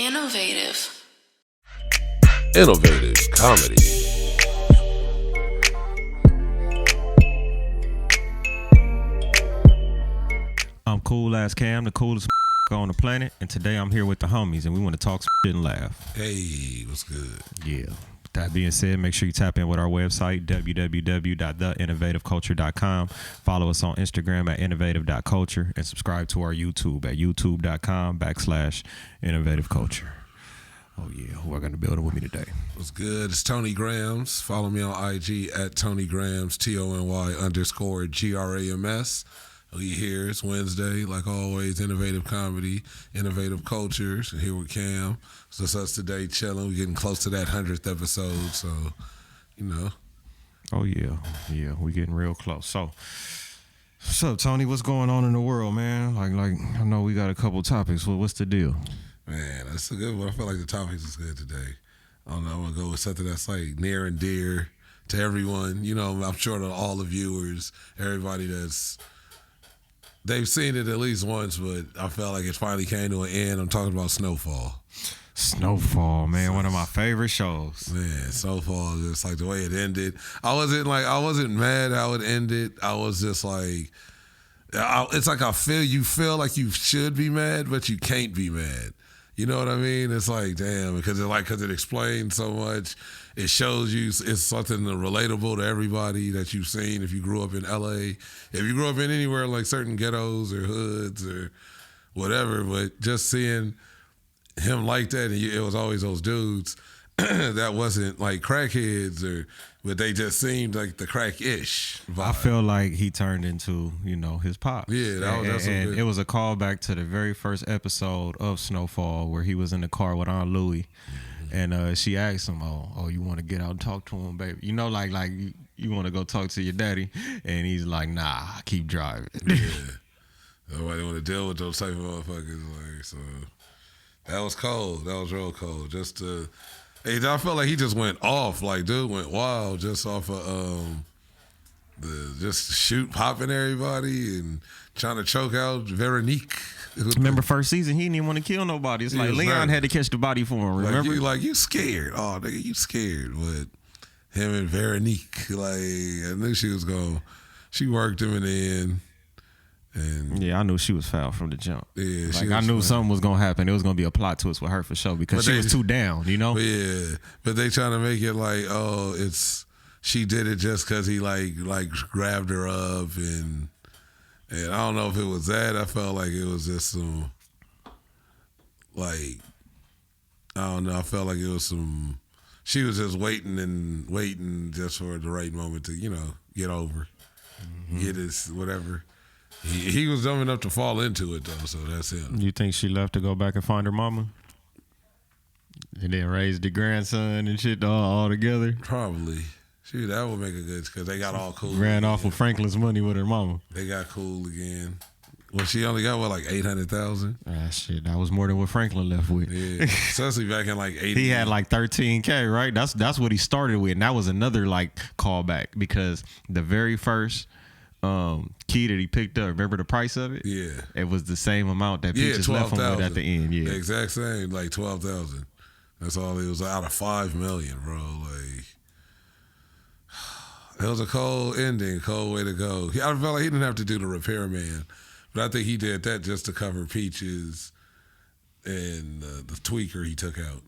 Innovative. Innovative comedy. I'm Coolazzcam, the coolest on the planet, and today I'm here with the homies, and we want to talk shit and laugh. Hey, what's good? Yeah. With that being said, make sure you tap in with our website, www.theinnovativeculture.com. Follow us on Instagram at innovative.culture, and subscribe to our YouTube at youtube.com/innovativeculture. Oh, yeah. Who are going to build it with me today? What's good? It's Tony Grams. Follow me on IG at Tony Grams, TONY_GRAMS. We here. It's Wednesday, like always. Innovative comedy, innovative cultures. And here with Cam. So it's us today chilling. We're getting close to that 100th episode. So, you know. Oh, yeah. Yeah, we're getting real close. So, what's up, Tony? What's going on in the world, man? Like I know we got a couple topics. Well, what's the deal? Man, that's a good one. I feel like the topics is good today. I don't know. I'm going to go with something that's like near and dear to everyone. You know, I'm sure to all the viewers, everybody they've seen it at least once, but I felt like it finally came to an end. I'm talking about Snowfall. Snowfall, man, one of my favorite shows. Man, Snowfall, just like the way it ended. I wasn't mad how it ended. I was just like, it's like you feel like you should be mad, but you can't be mad. You know what I mean? It's like, damn, because it explains so much. It shows you it's something relatable to everybody that you've seen if you grew up in LA. If you grew up in anywhere like certain ghettos or hoods or whatever, but just seeing him like that, and it was always those dudes that wasn't like crackheads but they just seemed like the crack-ish vibe. I feel like he turned into, his pops. Yeah, that's and it was a callback to the very first episode of Snowfall where he was in the car with Aunt Louie. Mm-hmm. And she asked him, oh, you want to get out and talk to him, baby? You know, like you want to go talk to your daddy? And he's like, nah, keep driving. Yeah. Nobody want to deal with those type of motherfuckers. Like, so that was cold. That was real cold. I felt like he just went off. Like, dude went wild just off of just shoot, popping everybody and trying to choke out Veronique. Remember first season, he didn't even want to kill nobody. It's like Leon had to catch the body for him, remember? You scared. Oh, nigga, you scared. But him and Veronique, like, I knew she was she worked him in the end. And yeah, I knew she was foul from the jump. Yeah, I knew something was gonna happen. It was gonna be a plot twist with her for sure because she was too down, Yeah, but they trying to make it like, she did it just because he like grabbed her up and I don't know if it was that. I felt like it was just some I don't know. I felt like it was some. She was just waiting just for the right moment to get over, get his whatever. He was dumb enough to fall into it, though, so that's him. You think she left to go back and find her mama? And then raise the grandson and shit all together? Probably. Shoot, that would make it good, because they got all cool. Ran off with Franklin's money with her mama. They got cool again. Well, she only got, like, $800,000? Ah, shit, that was more than what Franklin left with. Yeah, especially back in, like, 80. He had, like, $13K, right? That's what he started with, and that was another, like, callback, because the very first key that he picked up, remember the price of it? Yeah. It was the same amount that Peaches left him with at the end. Yeah. The exact same, like $12,000. That's all it was, out of $5 million, bro. Like, it was a cold ending, cold way to go. I felt like he didn't have to do the repairman, but I think he did that just to cover Peaches and the tweaker he took out.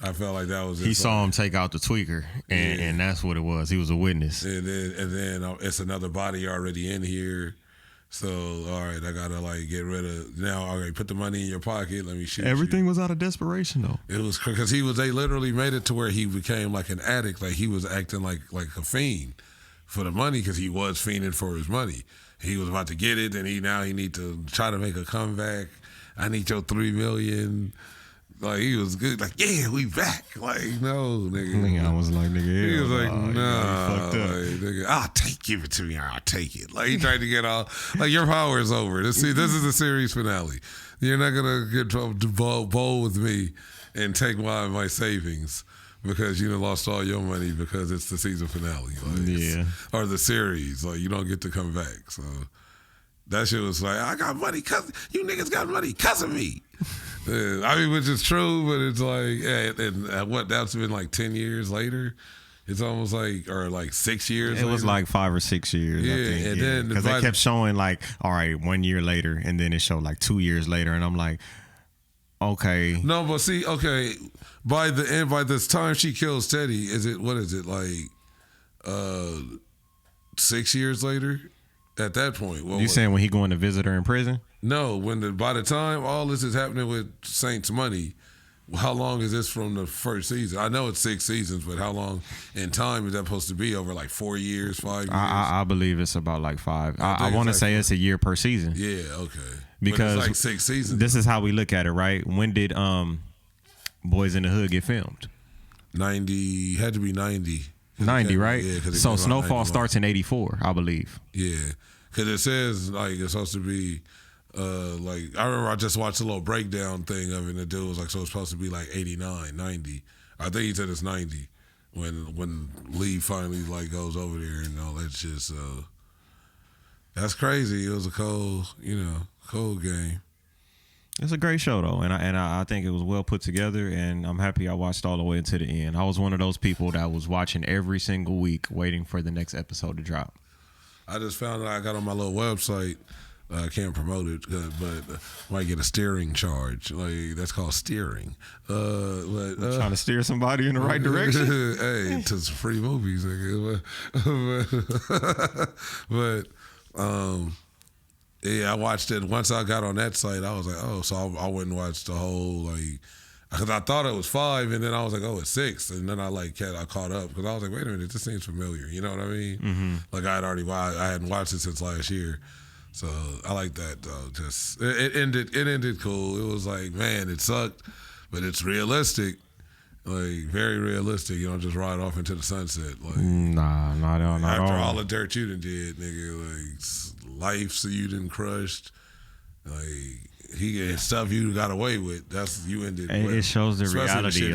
I felt like that was he saw him take out the tweaker, and that's what it was. He was a witness. And then it's another body already in here. So, all right, I got to, get rid of, now, all right, put the money in your pocket, let me shoot Everything you. was out of desperation, though. It was, because they literally made it to where he became like an addict, like he was acting like a fiend for the money, because he was fiending for his money. He was about to get it, and he need to try to make a comeback. I need your $3 million. Like, he was good. Like, yeah, we back. Like, no, nigga. I was like, nigga, he was like, nah. Fucked up. Like, nigga, give it to me. I'll take it. Like, he tried to get all, like, your power is over. This is the series finale. You're not going to get bold with me and take my savings because you done lost all your money because it's the season finale. Like, or the series. Like, you don't get to come back. So that shit was like, I got money because you niggas got money because of me. I mean, which is true, but it's like, and what? That's been like 10 years later. It's almost like, or like 6 years. It later. was like 5 or 6 years. Yeah, I think. and then because they kept showing like, all right, 1 year later, and then it showed like 2 years later, and I'm like, okay. No, but see, okay, by the end, by this time she kills Teddy, what is it like? 6 years later. At that point, You saying when he going to visit her in prison? No, by the time all this is happening with Saints Money, how long is this from the first season? I know it's 6 seasons, but how long in time is that supposed to be? Over like 4 years, 5 years? I believe it's about like 5. I want to say it's a year per season. Yeah, okay. Because it's like 6 seasons. This is how we look at it, right? When did Boys in the Hood get filmed? 90, had to be 90. 90, right? Yeah. So Snowfall starts in 84, I believe. Yeah, because it says like it's supposed to be like, I remember I just watched a little breakdown thing of it, and the dude was like, so it's supposed to be like 89, 90. I think he said it's 90 when Lee finally like goes over there and all that shit. So that's crazy. It was a cold game. It's a great show though, and I think it was well put together, and I'm happy I watched all the way to the end. I was one of those people that was watching every single week, waiting for the next episode to drop. I just found out I got on my little website. I can't promote it, but might get a steering charge. Like, that's called steering. Trying to steer somebody in the right direction. Hey, to some free movies, nigga. Yeah, I watched it. Once I got on that site, I was like, oh, so I went and watched the whole, like, because I thought it was 5, and then I was like, oh, it's 6, and then I caught up because I was like, wait a minute, this seems familiar. You know what I mean? Mm-hmm. Like I hadn't watched it since last year, so I like that though. Just it ended cool. It was like, man, it sucked, but it's realistic. Like, very realistic. You don't just ride off into the sunset. Like, nah, not at all. After all the dirt you done did, nigga, like, life so you done crushed. Like, he and stuff you got away with. That's you ended. It shows the reality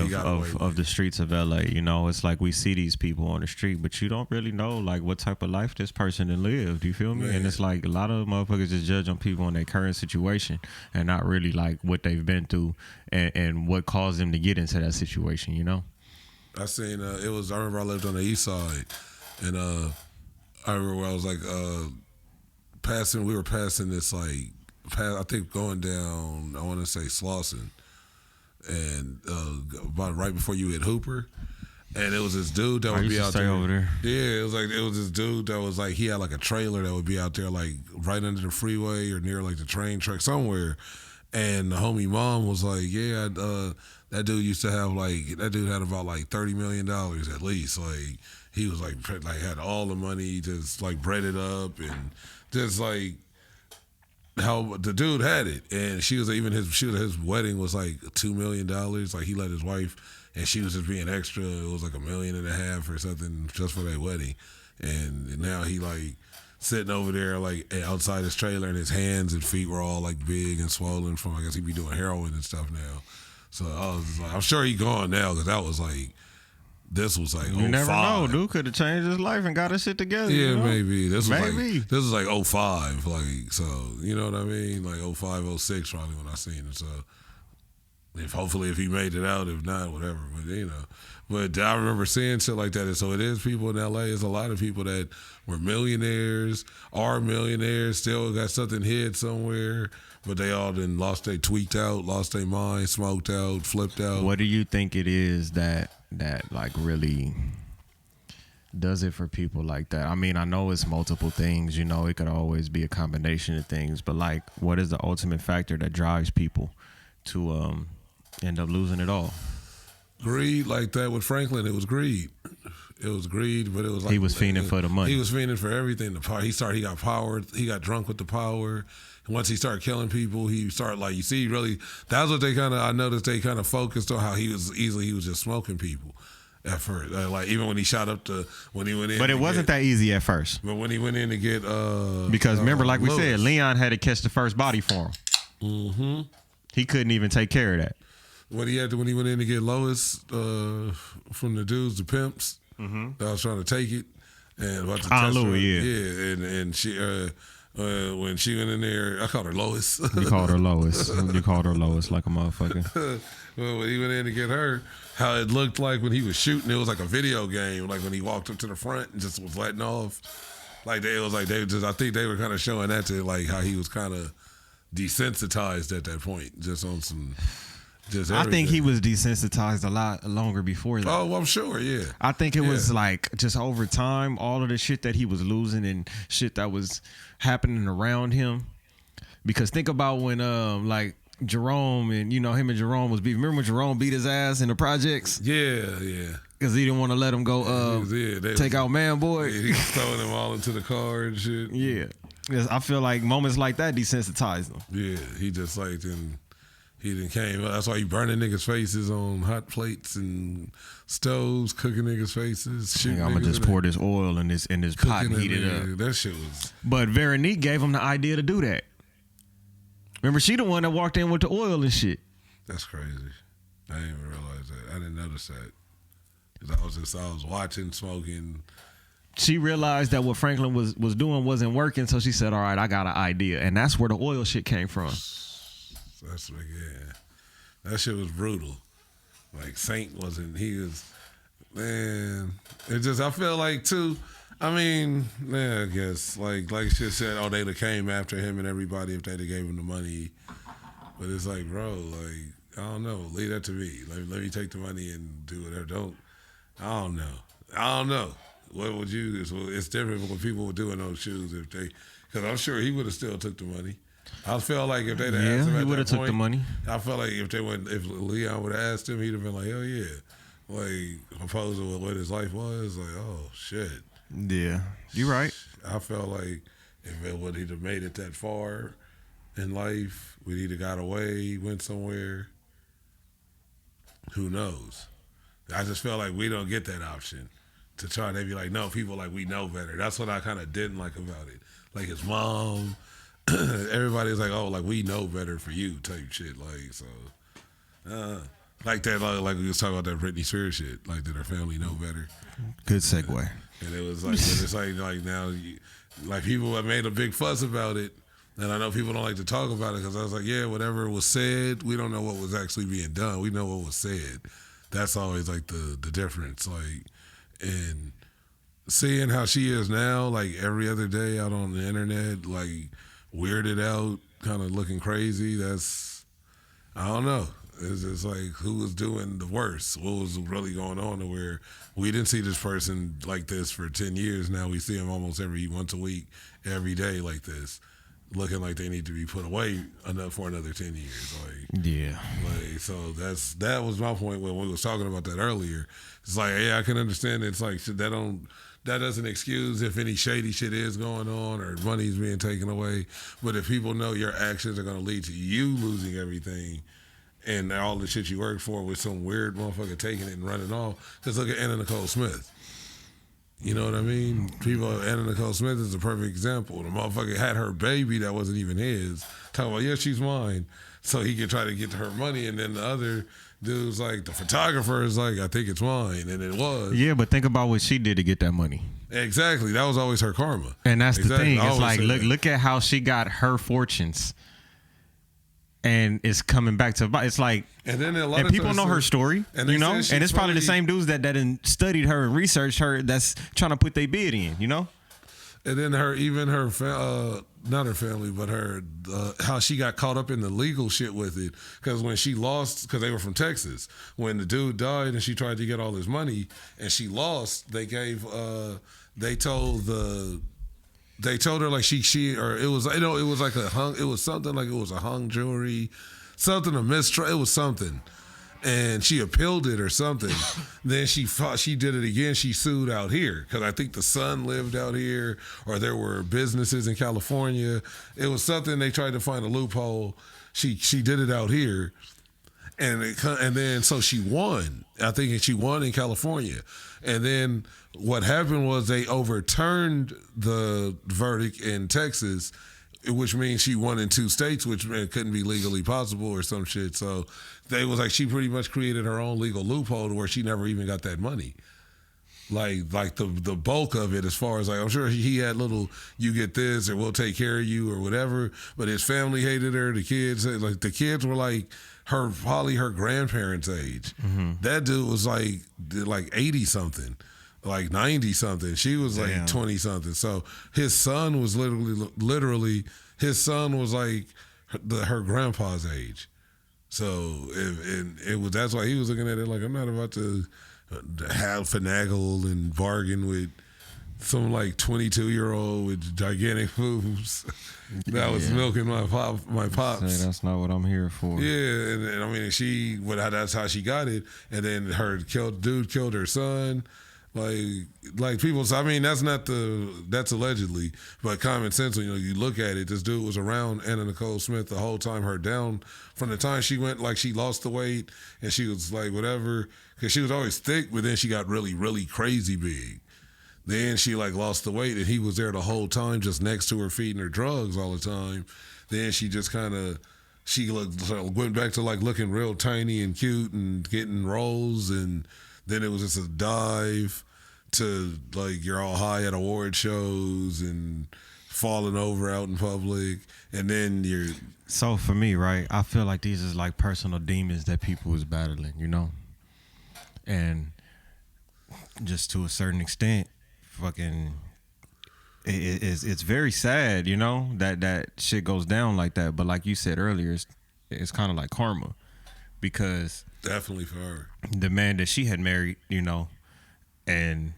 of the streets of LA. You know, it's like we see these people on the street, but you don't really know like what type of life this person has lived. You feel me? Man. And it's like a lot of motherfuckers just judge on people in their current situation and not really like what they've been through and what caused them to get into that situation. You know? I seen I remember I lived on the east side, and I remember I was like we were passing this like. I think going down, I want to say Slauson, and about right before you hit Hooper, and it was this dude that would be out there. Over there. Yeah, it was this dude that was like, he had like a trailer that would be out there like right under the freeway or near like the train track somewhere, and the homie mom was like, yeah, that dude used to have that dude had about like $30 million at least. Like, he was like had all the money, just like bread it up and just like. How the dude had it, and his wedding was like $2 million. Like, he let his wife, and she was just being extra. It was like $1.5 million or something just for that wedding, and now he like sitting over there like outside his trailer, and his hands and feet were all like big and swollen from, I guess he be doing heroin and stuff now. So I was just like, I'm sure he gone now, because that was like. This was like 05. You never know. Dude could have changed his life and got his shit together. Yeah, you know? maybe. This was like 05. Like, so, you know what I mean? Like 05, 06 probably when I seen it. So, hopefully if he made it out, if not, whatever. But, you know. But I remember seeing shit like that. And so it is people in LA. There's a lot of people that were millionaires, are millionaires, still got something hid somewhere. But they all then tweaked out, lost their mind, smoked out, flipped out. What do you think it is that like really does it for people like that? I mean, I know it's multiple things, you know, it could always be a combination of things, but like, what is the ultimate factor that drives people to end up losing it all? Greed, like that with Franklin. It was greed. It was greed, but it was like he was fiending for the money. He was fiending for everything. The power. He got power. He got drunk with the power. And once he started killing people, he started like, you see, really, that's what I noticed they kind of focused on, how he was just smoking people at first. Like, even when he when he went in. But it wasn't that easy at first. But when he went in to get because remember, like we said, Leon had to catch the first body for him. Mm-hmm. He couldn't even take care of that. When he went in to get Lois from the dudes, the pimps, that was trying to take it, and about to Louis, yeah, and she when she went in there, I called her Lois. You called her Lois. You called her Lois like a motherfucker. Well, when he went in to get her, how it looked like when he was shooting, it was like a video game. Like when he walked up to the front and just was letting off. Like it was like they just, I think they were kind of showing that to like how he was kind of desensitized at that point, just on some. Just I think he was desensitized a lot longer before that. Oh, well, I'm sure, yeah. I think it was like just over time, all of the shit that he was losing and shit that was happening around him. Because think about when like Jerome and him and Jerome was beating. Remember when Jerome beat his ass in the projects? Yeah. Because he didn't want to let him go take out Man Boy. Yeah, he was throwing them all into the car and shit. Yeah. I feel like moments like that desensitized him. Yeah, he just like he done came. That's why he burning niggas' faces on hot plates and stoves, cooking niggas' faces. I'm gonna just pour this oil in this pot and heat it up. That shit was. But Veronique gave him the idea to do that. Remember, she the one that walked in with the oil and shit. That's crazy. I didn't even realize that. I didn't notice that. 'Cause I was watching, smoking. She realized that what Franklin was doing wasn't working, so she said, "All right, I got an idea," and that's where the oil shit came from. That's like, yeah. That shit was brutal. Like Saint wasn't. He was. Man, it just. I feel like too. I mean, yeah, I guess like she said, oh, they'd have came after him and everybody if they'd have gave him the money. But it's like, bro, like I don't know. Leave that to me. Let me take the money and do whatever. I don't know. What would you? It's different when people were doing those shoes if they, because I'm sure he would have still took the money. I felt like if they'd have asked him at he would have took the money. I felt like if Leon would have asked him, he'd have been like, hell yeah. Like opposed to what his life was, like, oh shit. Yeah, you're right. I felt like if it would he'd have made it that far in life, we'd either got away, went somewhere. Who knows? I just felt like we don't get that option to try. They be like, no, people like we know better. That's what I kind of didn't like about it. Like his mom, everybody's like, oh, like we know better for you type shit. Like so, like that. Like we was talking about that Britney Spears shit. Like did her family know better? Good segue. And it was like, it's like now, like people have made a big fuss about it, and I know people don't like to talk about it because I was like, yeah, whatever was said, we don't know what was actually being done. We know what was said. That's always like the difference. Like, and seeing how she is now, like every other day out on the internet, like weirded out, kind of looking crazy. That's, I don't know. It's just like who was doing the worst? What was really going on to where we didn't see this person like this for 10 years. Now we see him almost once a week, every day like this, looking like they need to be put away enough for another 10 years. Like, yeah. Like, so that was my point when we was talking about that earlier. It's like, yeah, I can understand. It's like that doesn't excuse if any shady shit is going on or money's being taken away. But if people know your actions are going to lead to you losing everything and all the shit you worked for with some weird motherfucker taking it and running off. Just look at Anna Nicole Smith. You know what I mean? Anna Nicole Smith is a perfect example. The motherfucker had her baby that wasn't even his. Talking about, yeah, she's mine. So he could try to get to her money. And then the other dude's like, the photographer is like, I think it's mine. And it was. Yeah, but think about what she did to get that money. Exactly. That was always her karma. And that's the thing. It's like, look at how she got her fortunes. And it's coming back to, it's like, and then and people know her story, and and it's probably the same dudes that studied her and researched her that's trying to put their bid in, And then not her family, but her, how she got caught up in the legal shit with it. Because when she lost, because they were from Texas, when the dude died and she tried to get all his money and she lost, they told her like it was like a hung jury, something a mistrial. It was something, and she appealed it or something. Then she did it again. She sued out here because I think the son lived out here or there were businesses in California. It was something they tried to find a loophole. She did it out here, and then so she won. I think she won in California, and then. What happened was they overturned the verdict in Texas, which means she won in 2 states, which couldn't be legally possible or some shit. So they was like she pretty much created her own legal loophole to where she never even got that money. like the bulk of it, as far as like I'm sure he had little, you get this or we'll take care of you or whatever, but his family hated her. The kids were like probably her grandparents' age. That dude was like 80 something, like 90 something. She was like 20 something. So his son was literally his son was like her grandpa's age. So it was, that's why he was looking at it like, I'm not about to have finagle and bargain with some like 22-year-old with gigantic boobs that was milking my pops. Say that's not what I'm here for. Yeah, and I mean, that's how she got it. And then dude killed her son. Like people, I mean, that's allegedly, but common sense, you look at it, this dude was around Anna Nicole Smith the whole time, from the time she went, like she lost the weight and she was like whatever, because she was always thick, but then she got really, really crazy big. Then she like lost the weight and he was there the whole time just next to her feeding her drugs all the time. Then she just went back to like looking real tiny and cute and getting roles, and then it was just a dive to like you're all high at award shows and falling over out in public, and then you're. So for me, right, I feel like these is like personal demons that people is battling, and just to a certain extent, fucking, it's very sad, that shit goes down like that. But like you said earlier, it's kind of like karma, because definitely for her, the man that she had married, and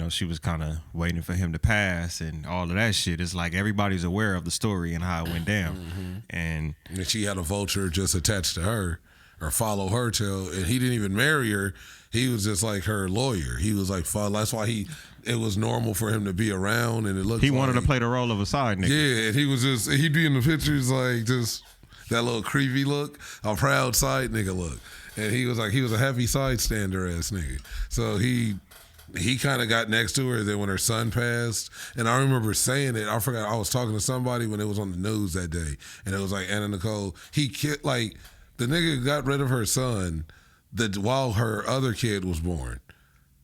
she was kind of waiting for him to pass and all of that shit. It's like everybody's aware of the story and how it went down. And she had a vulture just attached to her or follow her and he didn't even marry her. He was just like her lawyer. He was like, that's why it was normal for him to be around, and it looked. He wanted to play the role of a side nigga. Yeah, and he'd be in the pictures like just that little creepy look, a proud side nigga look. And he was a happy side stander ass nigga. So he kind of got next to her. Then when her son passed, and I remember saying it, I forgot, I was talking to somebody when it was on the news that day, and it was like Anna Nicole, the nigga got rid of her son while her other kid was born.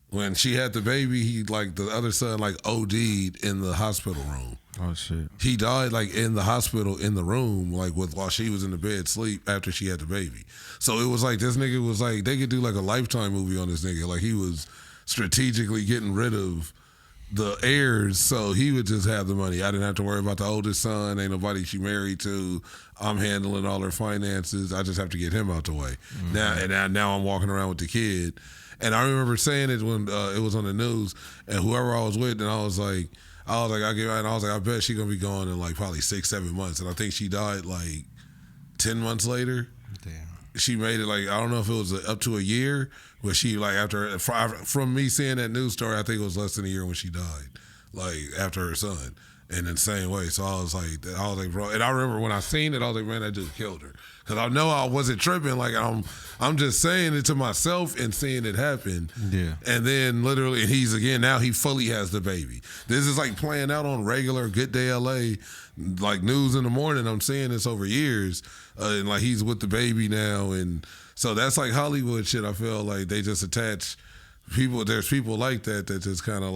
When she had the baby, the other son OD'd in the hospital room. Oh shit. He died in the hospital in the room while she was in the bed sleep after she had the baby. So it was like this nigga was like, they could do a Lifetime movie on this nigga. Like he was strategically getting rid of the heirs so he would just have the money. I didn't have to worry about the oldest son. Ain't nobody she married to. I'm handling all her finances. I just have to get him out the way. Now I'm walking around with the kid. And I remember saying it when it was on the news, and whoever I was with, and I was like, I bet she's gonna be gone in probably 6-7 months. And I think she died 10 months later. Damn. She made it I don't know if it was up to a year, but she from me seeing that news story, I think it was less than a year when she died, after her son. In the same way. So I was like, bro. And I remember when I seen it, I was like, man, that dude killed her. Because I know I wasn't tripping. I'm just saying it to myself and seeing it happen. Yeah. And then literally, and now he fully has the baby. This is playing out on regular Good Day LA, news in the morning. I'm seeing this over years. And he's with the baby now. And so that's Hollywood shit. I feel like they just attach people. There's people like that just kind of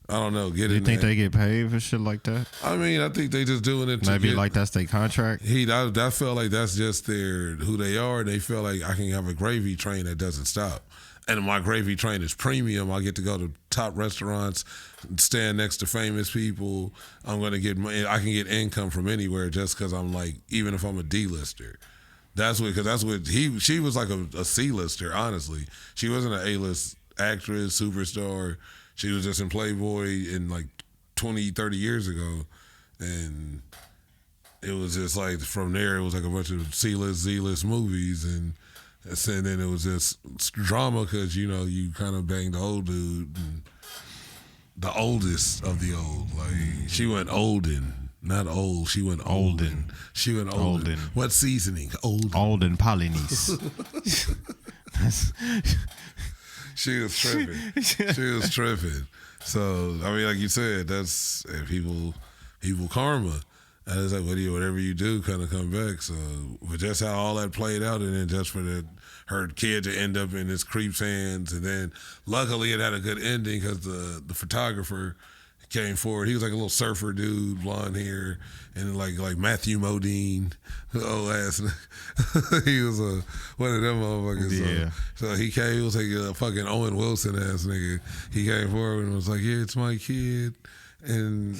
I don't know. You think they get paid for shit like that? I mean, I think they just doing it. Maybe that's their contract. I felt like that's just who they are. They feel like I can have a gravy train that doesn't stop, and my gravy train is premium. I get to go to top restaurants, stand next to famous people. I can get income from anywhere just because I'm even if I'm a D-lister. She was a C-lister. Honestly, she wasn't an A-list actress, superstar. She was just in Playboy in 20, 30 years ago. And it was just from there, it was a bunch of C-list, Z-list movies. And then it was just drama because, you kind of banged the old dude. And the oldest of the old. She went Olden. Not old. She went Olden. She went Olden. What seasoning? Olden. Olden Polynese. She was tripping. So I mean, like you said, that's people karma. And it's like, whatever you do, kind of come back. So, but just how all that played out, and then just for her kid to end up in this creep's hands, and then luckily it had a good ending because the photographer came forward. He was like a little surfer dude, blonde hair, and like Matthew Modine, old ass. He was one of them motherfuckers. Yeah. So he came. He was like a fucking Owen Wilson ass nigga. He came forward and was like, "Yeah, it's my kid." And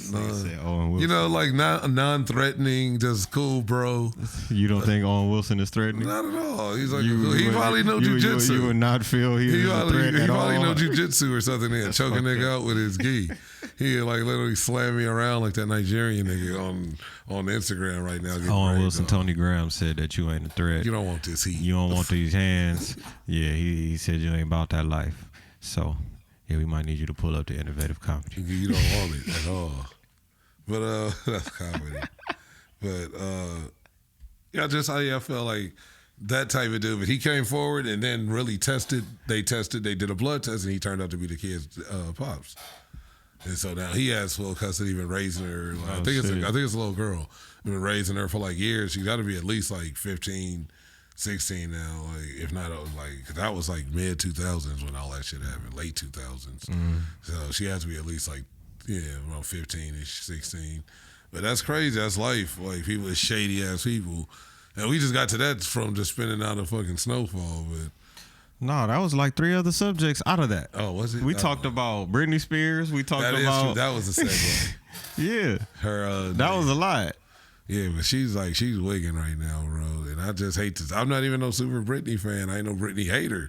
you know, like non-threatening, just cool, bro. You don't think Owen Wilson is threatening? Not at all. He's like, he probably know jujitsu. You would not feel he was a threat at all. He probably know jujitsu or something. There, choke a nigga out with his gi. He like literally slam me around like that Nigerian nigga on Instagram right now. Owen Wilson, Tony Graham said that you ain't a threat. You don't want this heat. You don't want these hands. Yeah, he said you ain't about that life. So. Yeah, we might need you to pull up the innovative comedy. You don't want it at all. But that's comedy. But yeah, I felt like that type of dude. But he came forward and then really tested. They did a blood test, and he turned out to be the kid's pops. And so now he has full custody, been raising her. Like, I think it's a little girl. Been raising her for like years. She got to be at least like 15. 16 now, like if not like that was like mid 2000s when all that shit happened, late 2000s. So she has to be at least like around 15ish, 16. But that's crazy. That's life. Like people is shady ass people, and we just got to that from just spinning out a fucking snowfall. But no, that was like 3 other subjects out of that. Oh, was it? We talked about Britney Spears. We talked about that was a segue. Yeah, her that was a lot. Yeah, but she's wigging right now, bro. And I just hate this. I'm not even no super Britney fan. I ain't no Britney hater.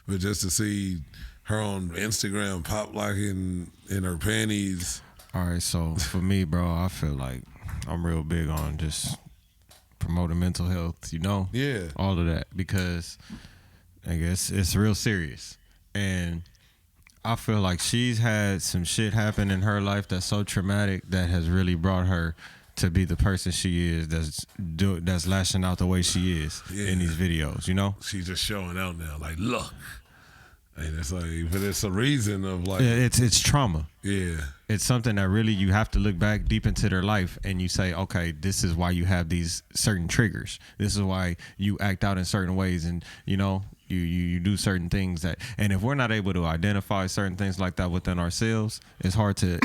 But just to see her on Instagram pop locking in her panties. All right, so for me, bro, I feel like I'm real big on just promoting mental health, you know? Yeah. All of that, because I guess it's real serious. And I feel like she's had some shit happen in her life that's so traumatic that has really brought her to be the person she is, that's lashing out the way she is in these videos, you know? She's just showing out now, like, look. And it's like, but it's a reason of like... It's trauma. Yeah. It's something that really you have to look back deep into their life and you say, okay, this is why you have these certain triggers. This is why you act out in certain ways and, you know, you do certain things that... And if we're not able to identify certain things like that within ourselves, it's hard to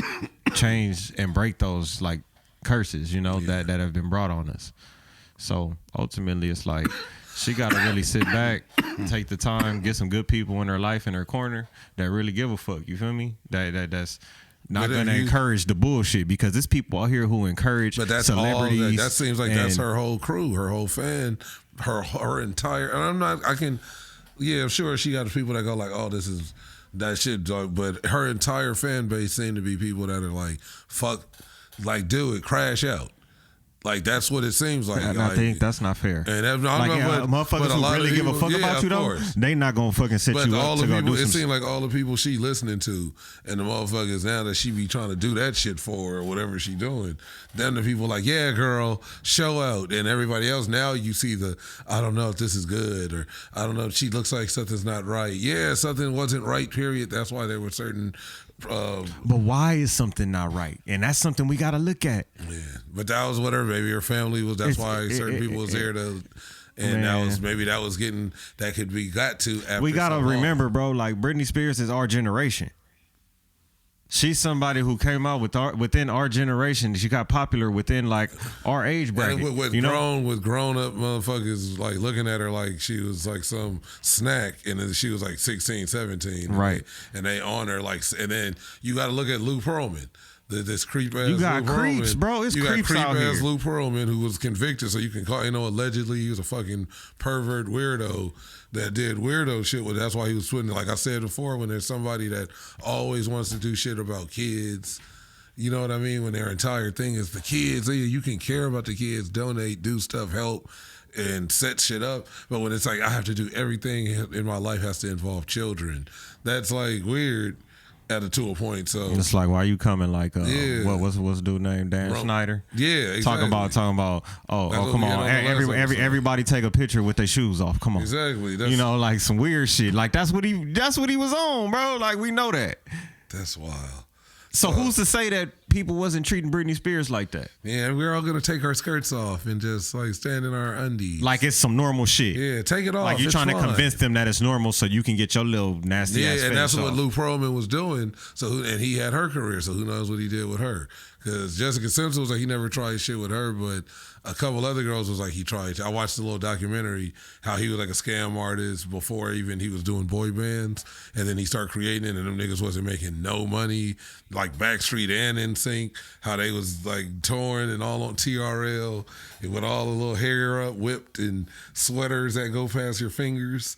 change and break those, like, curses, you know, that have been brought on us. So ultimately it's like she got to really sit back, take the time, get some good people in her life, in her corner that really give a fuck, you feel me? That's not going to encourage the bullshit, because there's people out here who encourage celebrities. All that seems like that's her whole crew, her whole fan, her entire, and I'm sure she got people that go like, oh, this is that shit, dog, but her entire fan base seem to be people that are like, fuck, like, do it, crash out. Like, that's what it seems like. And I think that's not fair. And motherfuckers who really give a fuck about you, though, they not going to fucking set you up to go do some... It seems like all the people she listening to and the motherfuckers now that she be trying to do that shit for or whatever she doing, then the people like, yeah, girl, show out. And everybody else, now you see I don't know if this is good, or I don't know if she looks like something's not right. Yeah, something wasn't right, period. That's why there were certain... but why is something not right? And that's something we got to look at. Yeah, but that was whatever. Maybe her family was. That's why certain people was there to, and that could be got to. After we got to remember, bro. Like Britney Spears is our generation. She's somebody who came out within our generation. She got popular within like our age bracket. And with grown up motherfuckers like looking at her like she was like some snack, and then she was like 16, 17. Right. And they on her like, and then you got to look at Lou Pearlman. This creep ass. You got Lou creeps, Pearlman. bro. It's you creeps got creep out ass here. Lou Pearlman who was convicted, so you can call. Allegedly he was a fucking pervert weirdo that did weirdo shit. Well, that's why he was putting. Like I said before, when there's somebody that always wants to do shit about kids, you know what I mean? When their entire thing is the kids, you can care about the kids, donate, do stuff, help, and set shit up. But when it's like I have to do everything in my life has to involve children, that's like weird. To a point, so it's like, why you coming like what's dude name Dan Snyder? Yeah, exactly. talking about come on, everybody take a picture with their shoes off. Come on, exactly. Like some weird shit. Like that's what he was on, bro. Like we know that. That's wild. So who's to say that people wasn't treating Britney Spears like that? Yeah, we're all gonna take our skirts off and just like stand in our undies. Like it's some normal shit. Yeah, take it off. Like you're trying to convince them that it's normal so you can get your little nasty ass. Yeah, and that's off. what Lou Pearlman was doing. So, and he had her career. So who knows what he did with her? Because Jessica Simpson was like he never tried shit with her, but a couple other girls was like he tried. I watched a little documentary how he was like a scam artist before even he was doing boy bands, and then he started creating it, and them niggas wasn't making no money, like Backstreet and NSYNC, how they was like torn and all on TRL and with all the little hair up, whipped, and sweaters that go past your fingers.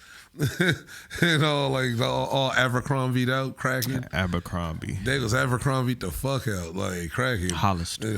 And all like all Abercrombie'd out, cracking. Abercrombie. They was Abercrombie the fuck out, like cracking. Hollister.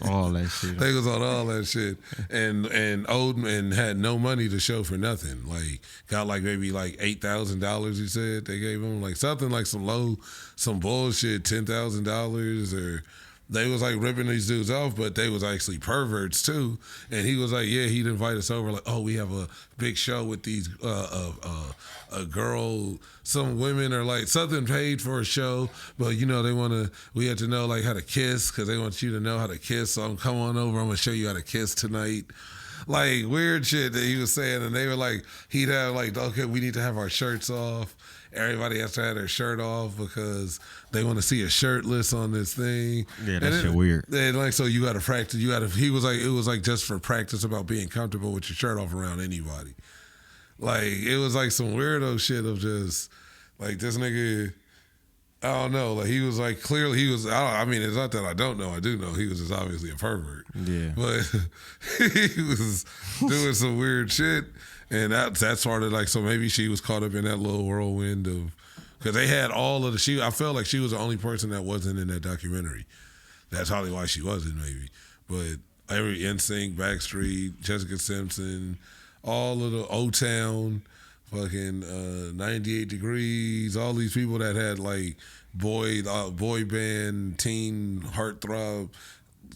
All that shit. They was on all that shit, and Oldman had no money to show for nothing. Like got like maybe like $8,000. He said they gave him like something like some bullshit $10,000 or. They was like ripping these dudes off, but they was actually perverts too. And he was like, yeah, he'd invite us over. Like, oh, we have a big show with these a girl. Some women are like something paid for a show, but you know we had to know like how to kiss because they want you to know how to kiss. So come on over. I'm gonna show you how to kiss tonight. Like weird shit that he was saying, and they were like, he'd have like, okay, we need to have our shirts off. Everybody has to have their shirt off because they want to see a shirtless on this thing. Yeah, that shit weird. And like, so you got to practice. He was like, it was like just for practice about being comfortable with your shirt off around anybody. Like it was like some weirdo shit of just like this nigga. I don't know. Like he was like clearly he was. I mean, it's not that I don't know. I do know he was just obviously a pervert. Yeah, but he was doing some weird shit. And that started like, so maybe she was caught up in that little whirlwind of, because they had all of I felt like she was the only person that wasn't in that documentary. That's probably why she wasn't maybe. But every NSYNC, Backstreet, Jessica Simpson, all of the O-Town, fucking 98 Degrees, all these people that had like boy band, teen heartthrob,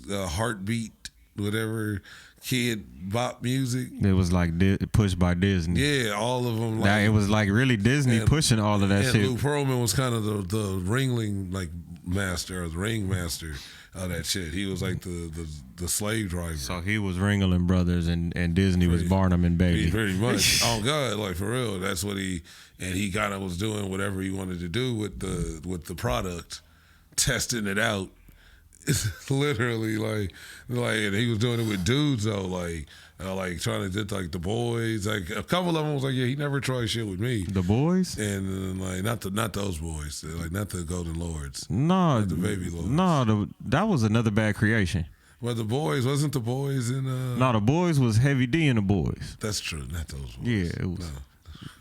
heartbeat, whatever, kid bop music. It was like pushed by Disney. Yeah, all of them. Like, it was like really Disney pushing all of that shit. Lou Pearlman was kind of the ringling like master or the ringmaster of that shit. He was like the slave driver. So he was Ringling Brothers and Disney was Barnum and Bailey. Pretty much. Oh God, like for real. That's what he kind of was doing whatever he wanted to do with the product, testing it out. It's literally like, and he was doing it with dudes though, like trying to do like the boys. Like a couple of them was like, yeah, he never tried shit with me. The boys, and like not those boys, like not the Golden Lords, no, the Baby Lords. No, that was another bad creation. But the boys wasn't the boys in. No, the boys was Heavy D and the boys. That's true, not those boys. Yeah, it was. No.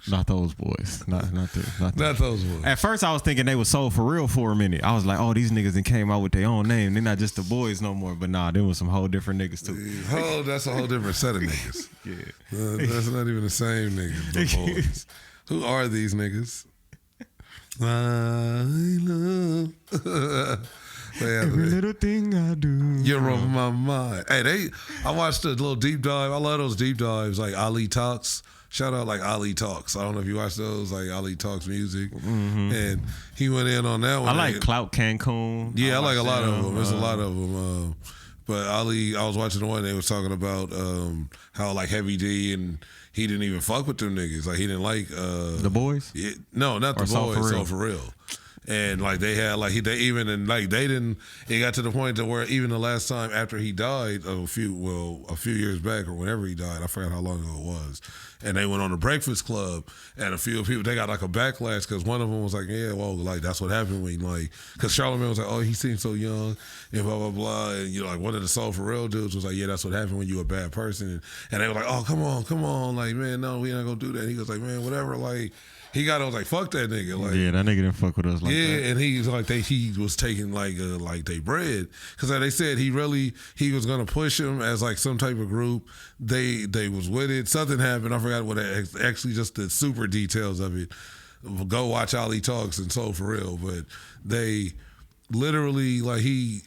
Not those boys. Not those boys. At first, I was thinking they were sold for real for a minute. I was like, oh, these niggas came out with their own name. They're not just the boys no more. But nah, there was some whole different niggas too. That's a whole different set of niggas. Yeah. That's not even the same niggas, the boys. Who are these niggas? I love every little thing I do. You're on my mind. Hey, I watched a little deep dive. I love those deep dives, like Ali Talks. Shout out like Ali Talks. I don't know if you watch those, like Ali Talks music. Mm-hmm. And he went in on that one. I like Clout Cancun. Yeah, I like a lot of them. There's a lot of them. But Ali, I was watching the one they was talking about how like Heavy D and he didn't even fuck with them niggas. Like he didn't like the boys. No, not the boys. So for real. And like they had like they even and like they didn't. It got to the point to where even the last time after he died, a few years back or whenever he died, I forgot how long ago it was. And they went on the Breakfast Club, and a few people they got like a backlash because one of them was like, yeah, well, like that's what happened when like because Charlamagne was like, oh, he seems so young and blah blah blah, and you know like one of the Soul for Real dudes was like, yeah, that's what happened when you a bad person, and they were like, oh, come on, like man, no, we not gonna do that. And he was like, man, whatever, like. He got was like, fuck that nigga. Like, yeah, that nigga didn't fuck with us like that. Yeah, and he's like, he was taking like they bread. Because like they said, he was going to push him as like some type of group. They was with it. Something happened. I forgot what actually just the super details of it. Go watch Ali Talks and Soul for Real. But they literally like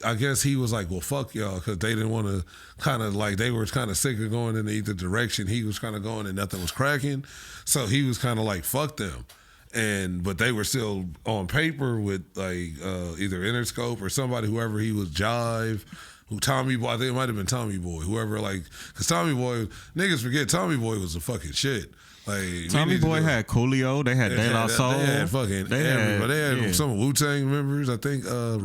I guess he was like, well, fuck y'all, because they didn't want to kind of like, they were kind of sick of going in either direction. He was kind of going and nothing was cracking. So he was kind of like, fuck them. but they were still on paper with like either Interscope or somebody, whoever he was, Jive. Tommy Boy, I think it might have been Tommy Boy, whoever, like, because Tommy Boy, niggas forget Tommy Boy was the fucking shit. Like, Tommy Boy had Coolio, they had De La Soul, they had fucking everybody. They had some Wu-Tang members. I think I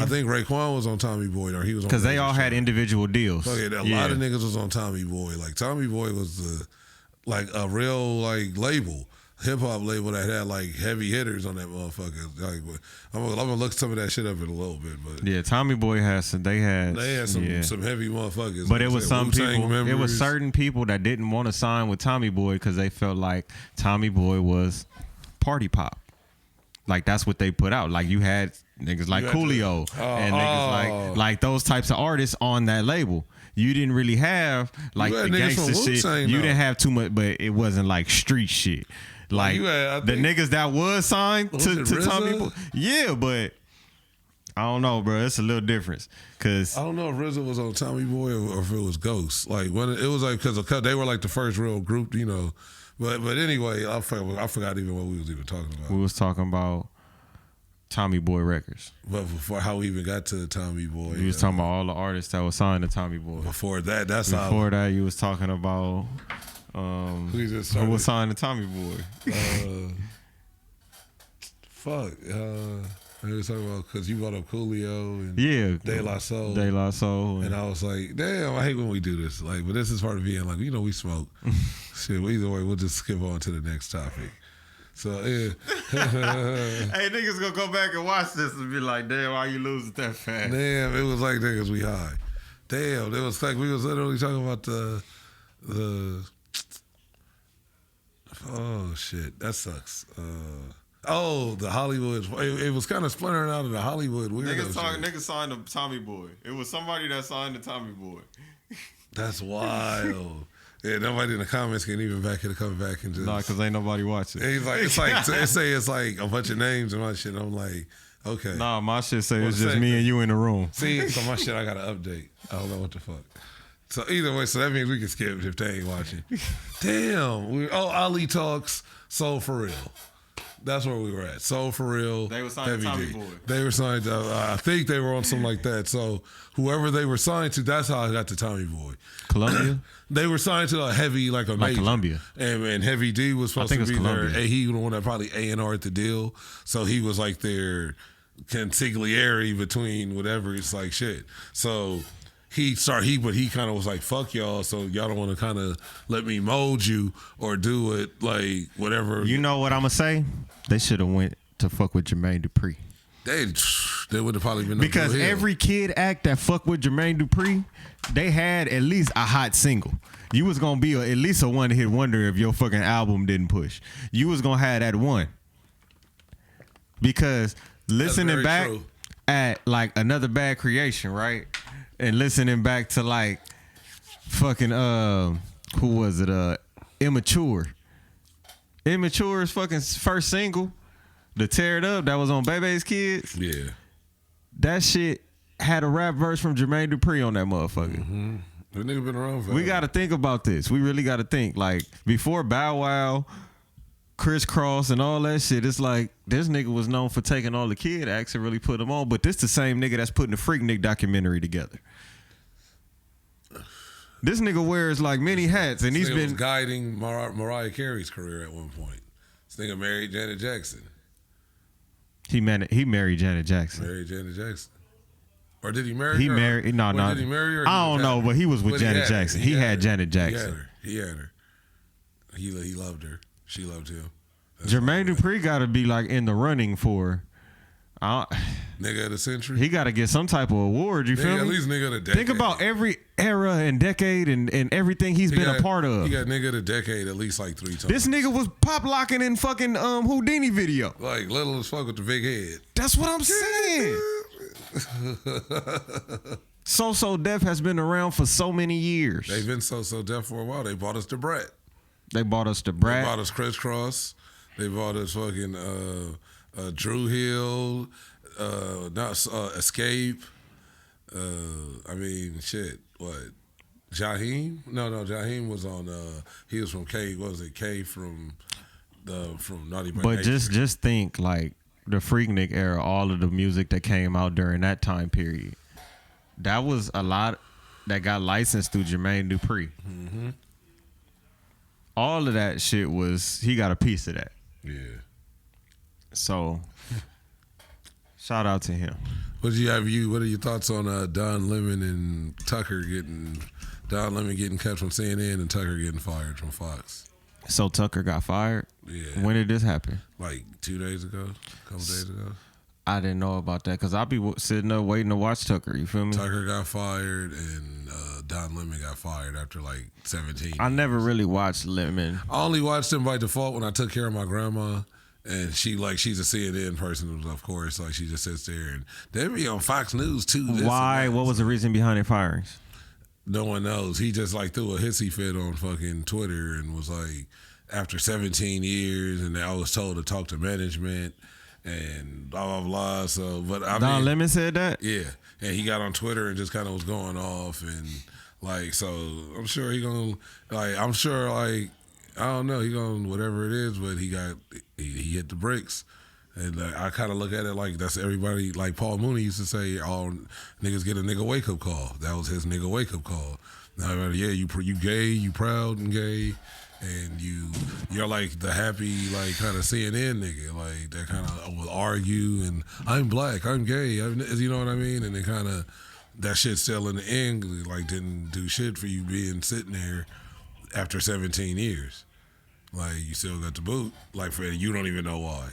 think Raekwon was on Tommy Boy, or he was on, because they all had individual deals. Fucking a lot of niggas was on Tommy Boy. Like, Tommy Boy was like a real like label. Hip hop label that had like heavy hitters on that motherfucker. Like, I'm gonna look some of that shit up in a little bit, but yeah, Tommy Boy had some. They had some heavy motherfuckers. But it was some people. Members. It was certain people that didn't want to sign with Tommy Boy because they felt like Tommy Boy was party pop. Like, that's what they put out. Like, you had niggas like Coolio and niggas like those types of artists on that label. You didn't really have like the gangster shit. You didn't have too much, but it wasn't like street shit. Like, the niggas that was signed to Tommy Boy. Yeah, but I don't know, bro. It's a little difference. Cause I don't know if RZA was on Tommy Boy or if it was Ghost. Like, when it was like, because they were like the first real group, you know. But anyway, I forgot even what we was even talking about. We was talking about Tommy Boy Records. But before how we even got to Tommy Boy. We was talking about all the artists that were signed to Tommy Boy. Before that, you was talking about who was signed to Tommy Boy. We was talking about, because you brought up Coolio and De La Soul. And I was like, damn, I hate when we do this. Like, but this is part of being like, you know, we smoke. Shit, either way, we'll just skip on to the next topic. So, yeah. Hey, niggas gonna go back and watch this and be like, damn, why you losing that fast? Damn, it was like niggas we high. Damn, it was like we was literally talking about the oh, shit, that sucks. The Hollywood. It was kind of splintering out of the Hollywood weirdo Niggas signed to Tommy Boy. It was somebody that signed to Tommy Boy. That's wild. Yeah, nobody in the comments can even come back and just. Nah, because ain't nobody watching. He's like, it's like a bunch of names and my shit. I'm like, okay. Nah, my shit say it's just me and you in the room. See, so my shit I gotta update. I don't know what the fuck. So either way, so that means we can skip if they ain't watching. Damn. Ali Talks, Soul For Real. That's where we were at. Soul For Real. They were signed to Tommy Boy. They were signed to, I think they were on something like that. So whoever they were signed to, that's how I got to Tommy Boy. Columbia? They were signed to a heavy, like a major. Columbia. And Heavy D was supposed to be Columbia. there. He was the one that probably A&R'd the deal. So he was like their consigliere between whatever. It's like shit. So he kind of was like, fuck y'all, so y'all don't want to kind of let me mold you or do it like whatever. You know what I'm going to say? They should have went to fuck with Jermaine Dupri. They would have probably been because every kid act that fuck with Jermaine Dupri, they had at least a hot single. You was gonna be at least a one-hit wonder if your fucking album didn't push. You was gonna have that one. Because listening back at like Another Bad Creation, right? And listening back to like fucking who was it? Immature. Immature's fucking first single, The Tear It Up, that was on Bebe's Kids. Yeah. That shit had a rap verse from Jermaine Dupri on that motherfucker. Mm-hmm. The nigga been around for We got to think about this. We really got to think. Like, before Bow Wow, Criss Cross, and all that shit, it's like, this nigga was known for taking all the kid acts and really put them on, but this the same nigga that's putting the Freaknik documentary together. This nigga wears like many hats, and he's been guiding Mariah Carey's career at one point. This nigga married Janet Jackson. He married Janet Jackson. Married Janet Jackson. Or did he marry her? He married, no. Did he marry her? I don't know, but he was with Janet Jackson. He had Janet Jackson. He had her. He loved her. She loved him. Jermaine Dupri got to be like in the running for nigga of the century. He got to get some type of award. You feel me? At least nigga of the decade. Think about every era and decade and everything he's been a part of. He got nigga of the decade at least like 3 times. This nigga was pop locking in fucking Houdini video. Like little as fuck with the big head. That's what I'm saying. So Def has been around for so many years. They've been So Def for a while. They bought us the Brat. They bought us Criss Cross. They bought us fucking Drew Hill, Escape. I mean, shit. What? Jaheim? No. Jaheim was on. He was from K. What was it? K from from Naughty by But Nature. just think like the Freaknik era, all of the music that came out during that time period. That was a lot that got licensed through Jermaine Dupri. Mm-hmm. All of that shit he got a piece of that. Yeah. So shout out to him. What are your thoughts on Don Lemon and Tucker Don Lemon getting cut from CNN and Tucker getting fired from Fox? So Tucker got fired? Yeah. When did this happen? Like 2 days ago, a couple days ago. I didn't know about that because I'll be sitting up waiting to watch Tucker. You feel me? Tucker got fired and Don Lemon got fired after like 17 I years. never really watched Lemon. I only watched him by default when I took care of my grandma. And she's a CNN person, of course. Like, she just sits there and they be on Fox News too. Why? What was the reason behind their firings? No one knows. He just like threw a hissy fit on fucking Twitter and was like, after 17 years, and I was told to talk to management and blah blah blah. So, but Don Lemon said that. Yeah, and he got on Twitter and just kind of was going off and like, so I'm sure he gonna like, I don't know, he gonna whatever it is, but he hit the bricks. And I kind of look at it like that's everybody, like Paul Mooney used to say, all niggas get a nigga wake up call. That was his nigga wake up call. Now, yeah, you gay, you proud and gay, and you're like the happy, like kind of CNN nigga, like that kind of will argue and I'm black, I'm gay, you know what I mean? And it kind of, that shit still in the end, like didn't do shit for you being sitting there after 17 years. Like you still got the boot, like for you don't even know why.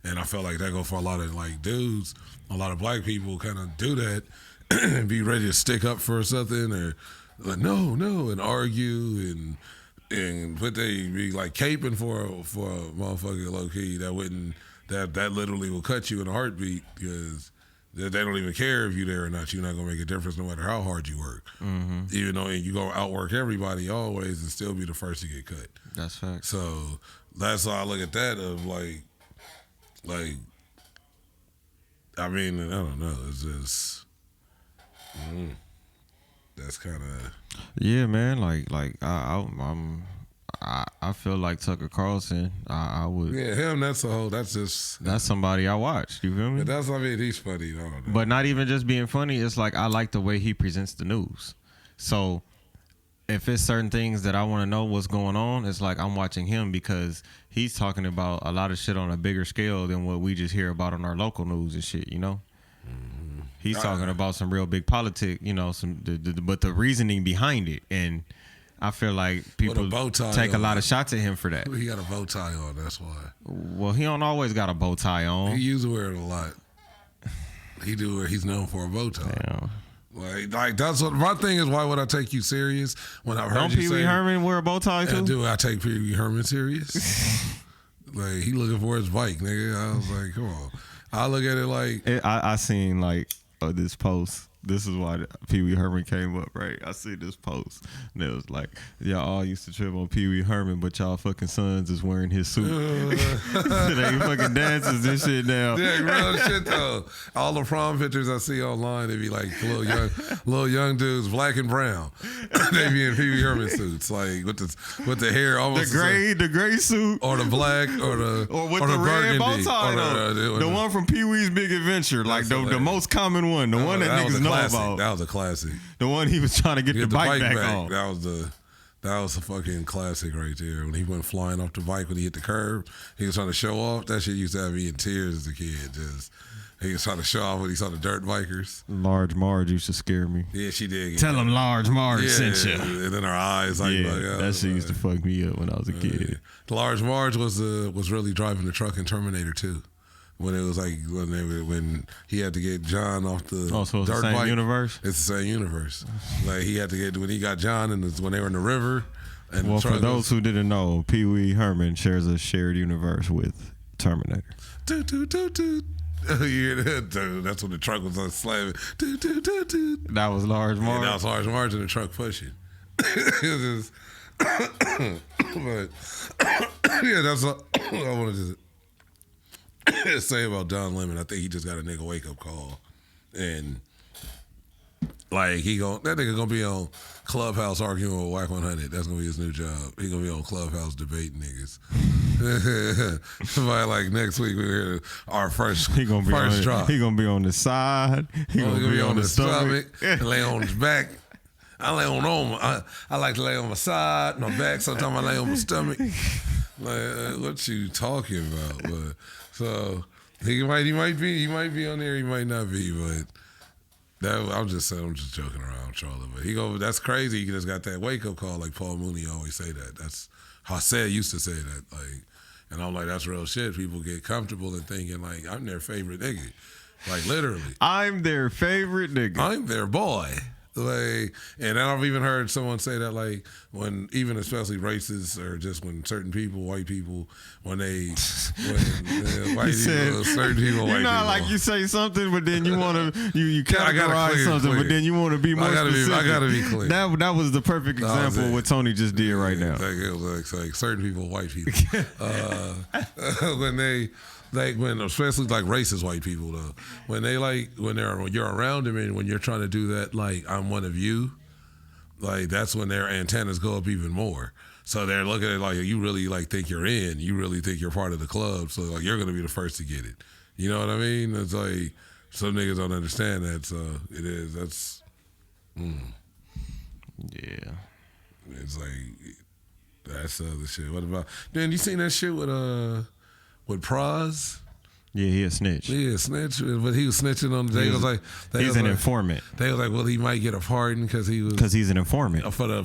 And I felt like that go for a lot of like dudes, a lot of black people kind of do that and be ready to stick up for something or like, no, and argue and but they be like caping for a motherfucker low key that literally will cut you in a heartbeat because they don't even care if you're there or not. You're not gonna make a difference no matter how hard you work. Mm-hmm. Even though you gonna outwork everybody always and still be the first to get cut. That's fact. So that's how I look at that of like, I mean, I don't know. It's just, that's kind of. Yeah, man. Like I feel like Tucker Carlson. I would. Yeah, him. That's somebody I watched. You feel me? I mean, he's funny. I don't know. But not even just being funny. It's like I like the way he presents the news. So if it's certain things that I want to know what's going on, it's like I'm watching him because he's talking about a lot of shit on a bigger scale than what we just hear about on our local news and shit, you know? Mm-hmm. He's talking about some real big politics, you know, but the reasoning behind it. And I feel like people take a lot of shots at him for that. He got a bow tie on, that's why. Well, he don't always got a bow tie on. He used to wear it a lot. He's known for a bow tie. Yeah. Like that's what my thing is. Why would I take you serious when I've heard don't you Pee Wee Herman wear a bow tie too? I take Pee Wee Herman serious? Like he looking for his bike, nigga. I was like, come on. I look at it like I seen like this post. This is why Pee Wee Herman came up, right? I see this post, and it was like, y'all all used to trip on Pee Wee Herman, but y'all fucking sons is wearing his suit. They fucking dances and shit now. Yeah, real shit though. All the prom pictures I see online, they be like little young dudes, black and brown. They be in Pee Wee Herman suits, like with the hair almost the gray suit, or the black, or with the red bow burgundy, tie. The one from Pee Wee's Big Adventure, like the most common one, the one that niggas know about. That was a classic. The one he was trying to get the bike back on. That was a fucking classic right there. When he went flying off the bike when he hit the curb, he was trying to show off. That shit used to have me in tears as a kid. He was trying to show off when he saw the dirt bikers. Large Marge used to scare me. Yeah, she did. Tell him Large Marge sent you. And then her eyes like, that shit used to fuck me up when I was a kid. Large Marge was really driving the truck in Terminator 2. When it was like when he had to get John off the so it's dirt the same bike. Universe? It's the same universe. Like he had to get when he got John and when they were in the river. And well, for those who didn't know, Pee Wee Herman shares a shared universe with Terminator. Toot, toot, toot, toot. You hear that? Dude, that's when the truck was on slamming. Toot, toot, toot, toot. That was Large Marge. Yeah, that was Large Marge in the truck pushing. But yeah, that's all I wanted to say about Don Lemon. I think he just got a nigga wake up call, and Like that nigga gonna be on Clubhouse arguing with Whack 100. That's gonna be his new job. He gonna be on Clubhouse debating niggas. By like next week we hear our first drop. He gonna be on the side. He gonna be on the stomach. Lay on his back. I lay on I like to lay on my side, my back. Sometimes I lay on my stomach. Like what you talking about? But so he might be on there. He might not be, but. I'm just joking around, trolling. But that's crazy. He just got that wake up call, like Paul Mooney always say that. That's Hassad used to say that. Like, and I'm like, that's real shit. People get comfortable in thinking like I'm their favorite nigga, like literally. I'm their favorite nigga. I'm their boy. Like, and I've even heard someone say that, like, when even especially racists or just when certain people, white people, white people, certain people, white people. Like you say something, but then you want to you categorize something, but then you want to be more specific. I gotta be clear. That was the perfect example of what Tony just did right now. Like it was like certain people, white people, when especially like racist white people though, when you're around them and when you're trying to do that, like I'm one of you, like that's when their antennas go up even more. So they're looking at it like you really like think you're in, you really think you're part of the club. So like you're gonna be the first to get it. You know what I mean? It's like some niggas don't understand that. So it is. That's. Yeah. It's like that's the other shit. What about? Then you seen that shit with Praz? Yeah, he a snitch. Yeah, snitch. But he was snitching on the day. He's an informant. They was like, well, he might get a pardon because he's an informant for the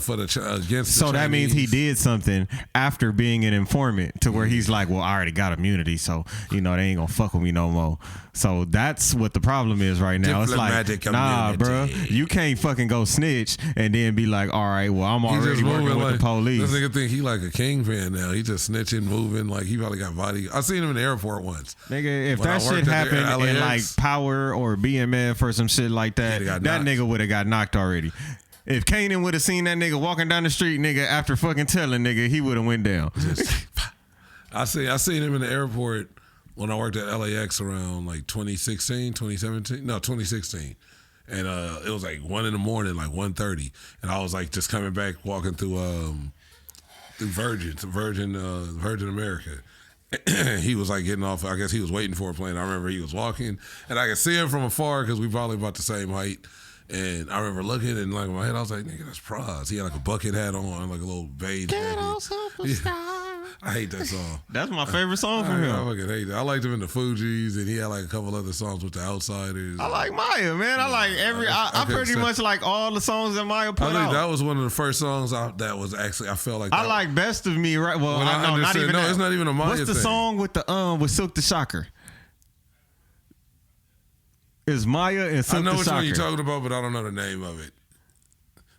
against. So the that means he did something after being an informant to where he's like, well, I already got immunity, so they ain't gonna fuck with me no more. So that's what the problem is right now. Diplomatic it's like, nah, bro, you can't fucking go snitch and then be like, all right, well, I'm already working with the police. This nigga think he like a kingpin now. He just snitching, moving, like he probably got body. I seen him in the airport once. Nigga, if that shit happened in like Power or BMF or some shit like that, that nigga would have got knocked already. If Kanan would have seen that nigga walking down the street, nigga, after fucking telling nigga, he would have went down. I seen him in the airport when I worked at LAX around like 2016. And it was like 1 a.m, like 1:30. And I was like just coming back, walking through Virgin America. He was like getting off. I guess he was waiting for a plane. I remember he was walking, and I could see him from afar because we probably about the same height. And I remember looking and like in my head, I was like, "Nigga, that's Praz." He had like a bucket hat on, like a little beige. I hate that song. That's my favorite song from him. I fucking hate that. I liked him in the Fugees, and he had like a couple other songs with the Outsiders. I like Maya, man. I like I pretty much like all the songs that Maya put out. I think that was one of the first songs that was actually I felt like. I like Best of Me, right? Well, not even. No, it's not even a Maya thing. What's the song with with Silk the Shocker? It's Maya and Silk the Shocker. I know which one you're talking about, but I don't know the name of it.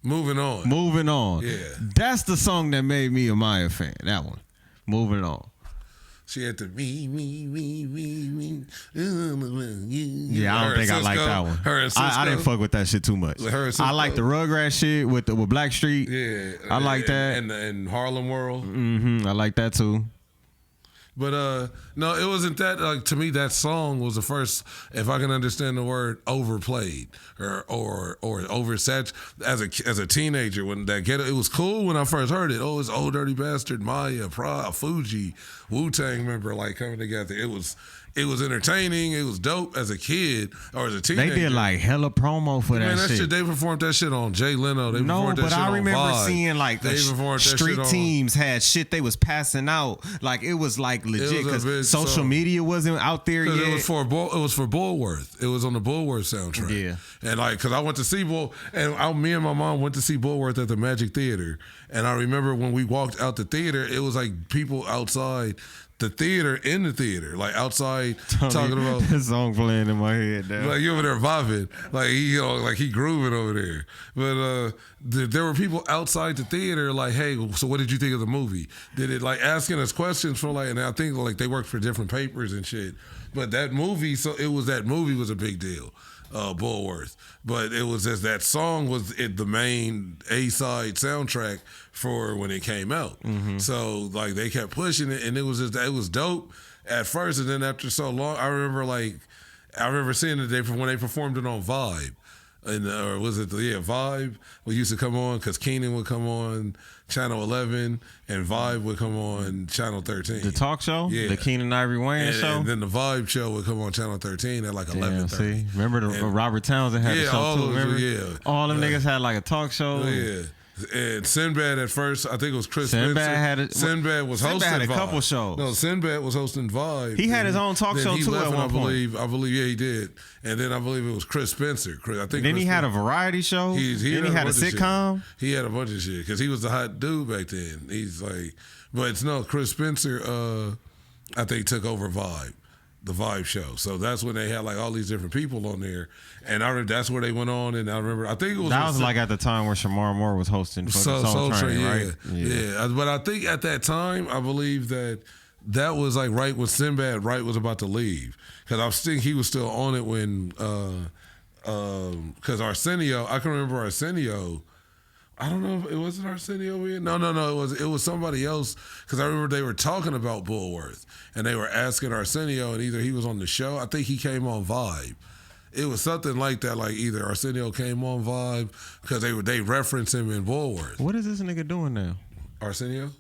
Moving on. Yeah. That's the song that made me a Maya fan. That one. Moving on. She had the me. Yeah, I don't think I like that one. I didn't fuck with that shit too much. I like the Rugrats shit with Blackstreet. Yeah, I like that. And Harlem World. I like that too. But no, it wasn't that. Like to me, that song was the first, if I can understand the word, overplayed or oversaturated as a teenager. When it was cool when I first heard it. Oh, it's Old Dirty Bastard, Maya, Fuji, Wu-Tang member like coming together. It was entertaining. It was dope as a kid or as a teenager. They did like hella promo for that shit. They performed that shit on Jay Leno. I remember seeing like the street teams had shit they was passing out. Like it was like legit because social media wasn't out there yet. It was for Bullworth. It was on the Bullworth soundtrack. Yeah, and like because I went to see me and my mom went to see Bullworth at the Magic Theater, and I remember when we walked out the theater, it was like people outside the theater in the theater, like outside talking about that song playing in my head. Now. Like you over there vibing, like he grooving over there. But there were people outside the theater, like, hey, so what did you think of the movie? Did it like asking us questions for like, and I think like they worked for different papers and shit. But that movie, that movie was a big deal. Bullworth, but it was just that song was the main A-side soundtrack for when it came out. So like they kept pushing it, and it was dope at first, and then after so long, I remember seeing it when they performed it on Vibe. And or was it Vibe? We used to come on because Keenan would come on Channel 11 and Vibe would come on Channel 13. The talk show? Yeah. The Keenan Ivory Wayans show? And then the Vibe show would come on Channel 13 at like 11:30. See? Remember Robert Townsend had the show all too? those, Remember? yeah. All them niggas had like a talk show. Yeah. And Sinbad at first, I think it was Chris Sinbad Spencer. Sinbad was hosting had a Vibe. couple shows. No, Sinbad was hosting Vibe. He had his own talk show too at one point. I believe, yeah, he did. And then I believe it was Chris Spencer. I think. Then he had a variety show. Then he had a sitcom. He had a bunch of shit because he was the hot dude back then. He's like, but it's no Chris Spencer. I think took over Vibe. The Vibe show. So that's when they had like all these different people on there. And I remember that's where they went on. And I remember, I think it was. That was like at the time where Shamar Moore was hosting Soul Train, right? Yeah. But I think at that time, I believe that was like right when Sinbad was about to leave. Because I think he was still on it when, because Arsenio, I can remember Arsenio. I don't know if it wasn't Arsenio in. No. It was somebody else because I remember they were talking about Bullworth and they were asking Arsenio, and either he was on the show. I think he came on Vibe. It was something like that. Like either Arsenio came on Vibe because they reference him in Bullworth. What is this nigga doing now? Arsenio,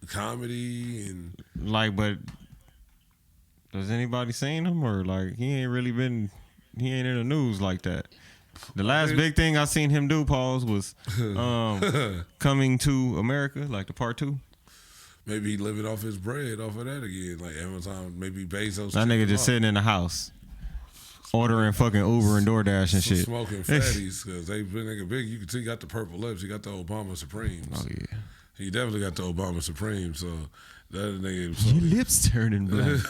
comedy and like, but has anybody seen him or like he ain't in the news like that? The last big thing I seen him do, pause, was Coming to America, like the part 2. Maybe he living off his bread off of that again, like Amazon. Maybe Bezos. That nigga just sitting in the house, ordering fucking Uber and DoorDash and shit. Smoking fatties because they nigga big. You can see he got the purple lips. He got the Obama Supremes. Oh yeah, he definitely got the Obama Supreme. So that nigga. Your lips turning black.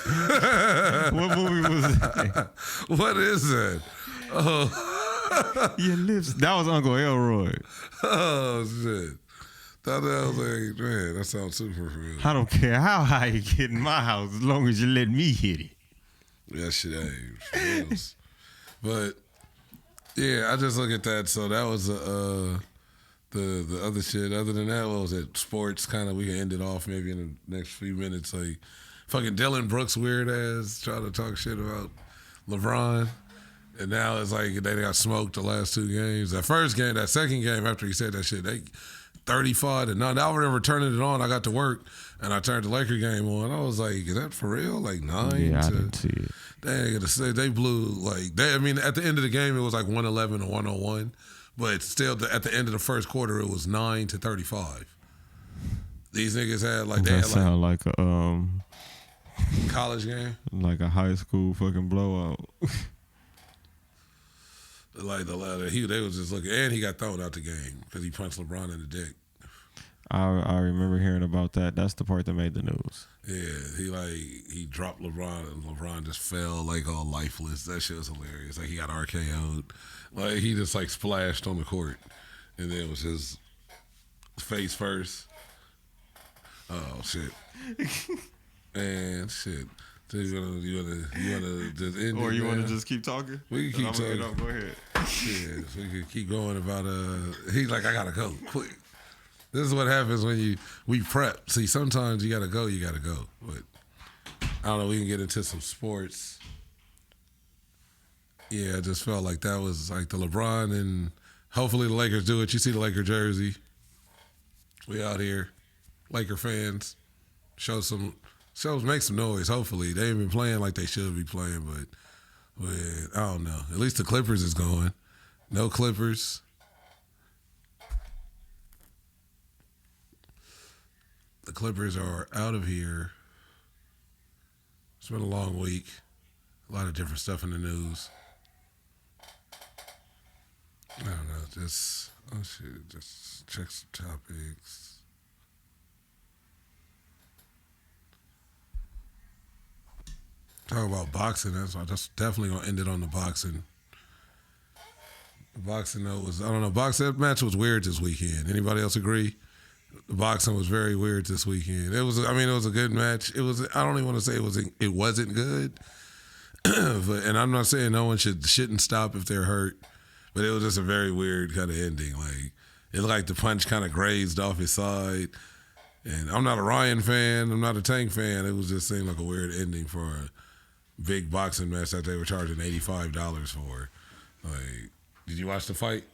What movie was that? What is that? Oh. Your lips. That was Uncle Elroy. Oh shit! Thought that was like, man, that sounds super familiar. I don't care how high you get in my house as long as you let me hit it. Yeah, shit ain't. But yeah, I just look at that. So that was the other shit. Other than that, what was it? Sports kind of. We can end it off maybe in the next few minutes. Like fucking Dylan Brooks weird ass trying to talk shit about LeBron. And now it's like they got smoked the last 2 games. That second game after he said that shit, they 35-9. I remember turning it on. I got to work and I turned the Laker game on. I was like, is that for real? Like 9? Yeah, I didn't see it. They blew like I mean, at the end of the game it was like 111 to 101, but still at the end of the first quarter it was 9-35. These niggas had like that sound like a college game, like a high school fucking blowout. Like they was just looking, and he got thrown out the game because he punched LeBron in the dick. I remember hearing about that. That's the part that made the news. Yeah, he dropped LeBron and LeBron just fell like all lifeless. That shit was hilarious. Like he got RKO'd. Like he just like splashed on the court, and then it was his face first. Oh shit! And shit. So you wanna just end or it, you man? wanna just keep talking? We can keep talking. Go ahead. Yeah, so we can keep going about he's like, I gotta go quick. This is what happens when we prep. See, sometimes you gotta go. But I don't know, we can get into some sports. Yeah, I just felt like that was like the LeBron, and hopefully the Lakers do it. You see the Laker jersey. We out here, Laker fans, make some noise. Hopefully they ain't been playing like they should be playing, but I don't know. At least the Clippers is going. No Clippers. The Clippers are out of here. It's been a long week. A lot of different stuff in the news. I don't know. Just check some topics. Talk about boxing. That's definitely gonna end it on the boxing. The boxing though was, I don't know. That match was weird this weekend. Anybody else agree? The boxing was very weird this weekend. It was a good match. It was. I don't even want to say it wasn't good. And I'm not saying no one shouldn't stop if they're hurt, but it was just a very weird kind of ending. Like it looked like the punch kind of grazed off his side. And I'm not a Ryan fan. I'm not a Tank fan. It was just seemed like a weird ending for a big boxing match that they were charging $85 for. Like, Did you watch the fight?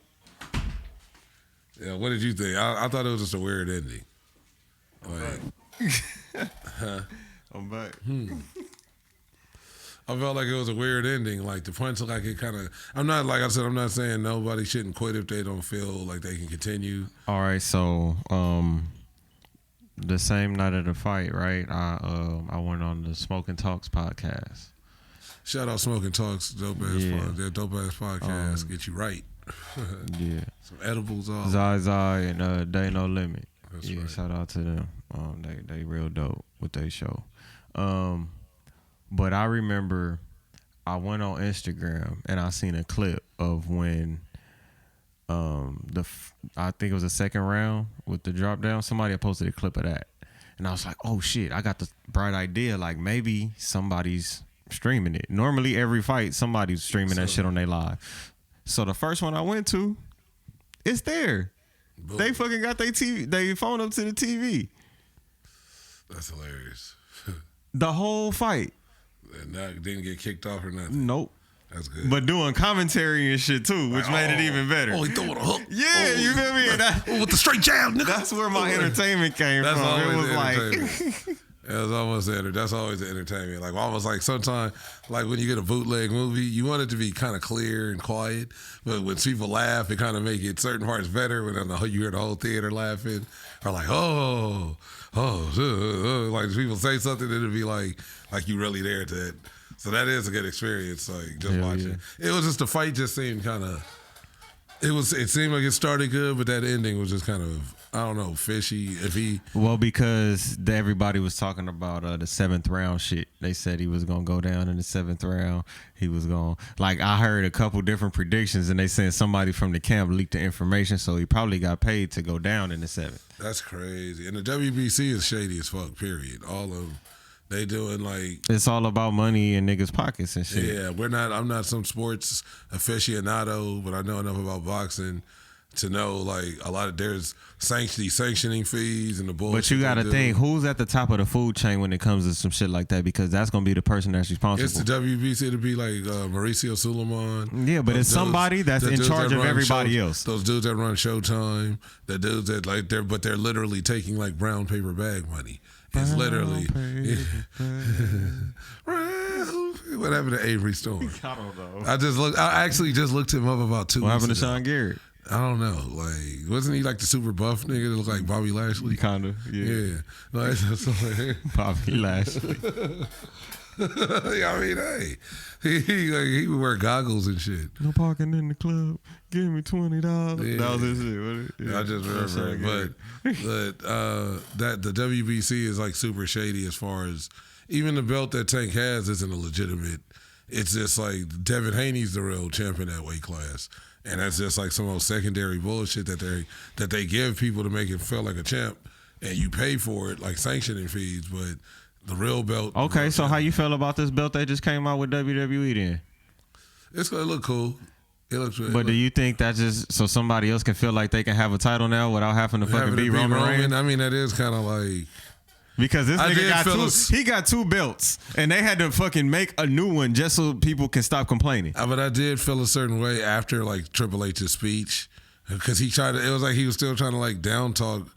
Yeah, what did you think? I thought it was just a weird ending. Like, I'm back. I felt like it was a weird ending. Like the punch, like it kind of. I'm not like I said. I'm not saying nobody shouldn't quit if they don't feel like they can continue. All right, so the same night of the fight, right? I went on the Smoking Talks podcast. Shout out Smoking Talks, dope ass that dope ass podcast. Get you right. Yeah, some edibles all. Zai and Day No Limit. That's yeah, right. Shout out to them. They real dope with their show. But I remember I went on Instagram and I seen a clip of when I think it was the second round with the drop down. Somebody had posted a clip of that, and I was like, oh shit, I got the bright idea. Like maybe somebody's streaming it. Normally every fight somebody's streaming that shit on their live. So the first one I went to, it's there. Boom. They fucking got their TV, they phone up to the TV. That's hilarious. The whole fight. And that didn't get kicked off or nothing. Nope. That's good. But doing commentary and shit too, which made it even better. Oh, he throwing a hook. Yeah, you feel me? With the straight jab, nigga. That's where my entertainment came from. It was like it was almost that's always the entertainment. Like almost like sometimes, like when you get a bootleg movie, you want it to be kind of clear and quiet, but when people laugh, it kind of make it certain parts better. When you hear the whole theater laughing, or like like people say something, it'll be like you really there to it. So that is a good experience. Like just watching. Yeah. It was just the fight just seemed kind of. It seemed like it started good, but that ending was just kind of, I don't know, fishy. Because everybody was talking about the 7th round shit. They said he was gonna go down in the 7th round. He was gonna, like, I heard a couple different predictions, and they said somebody from the camp leaked the information, so he probably got paid to go down in the 7th. That's crazy. And the WBC is shady as fuck. Period. All of them. They doing like it's all about money in niggas' pockets and shit. Yeah, I'm not some sports aficionado, but I know enough about boxing to know like a lot of there's sanctioning fees and the bullshit. But you got to think who's at the top of the food chain when it comes to some shit like that, because that's gonna be the person that's responsible. It's the WBC to be like Mauricio Suleiman. Yeah, but it's somebody that's in charge of everybody else. Those dudes that run Showtime, the dudes that like they're literally taking like brown paper bag money. It's literally what happened to Avery Storm? I don't know. I actually just looked him up about 2 weeks ago. What happened to Sean Garrett? I don't know. Like, wasn't he like the super buff nigga that looked like Bobby Lashley? Kinda, yeah. Like, Bobby Lashley. I mean, hey, he would wear goggles and shit. No parking in the club. Give me $20. Yeah. That was his shit. Yeah. I just remember it. But that the WBC is like super shady as far as even the belt that Tank has isn't a legitimate. It's just like Devin Haney's the real champion at weight class. And that's just like some old secondary bullshit that they give people to make it feel like a champ, and you pay for it like sanctioning fees, but the real belt. Okay, so how you feel about this belt they just came out with WWE then? It's gonna look cool. It looks good. But do you think that's just so somebody else can feel like they can have a title now without having to fucking beat Roman Reigns? I mean, that is kind of like. Because this nigga got two belts, and they had to fucking make a new one just so people can stop complaining. But I did feel a certain way after like Triple H's speech, because it was like he was still trying to like down talk,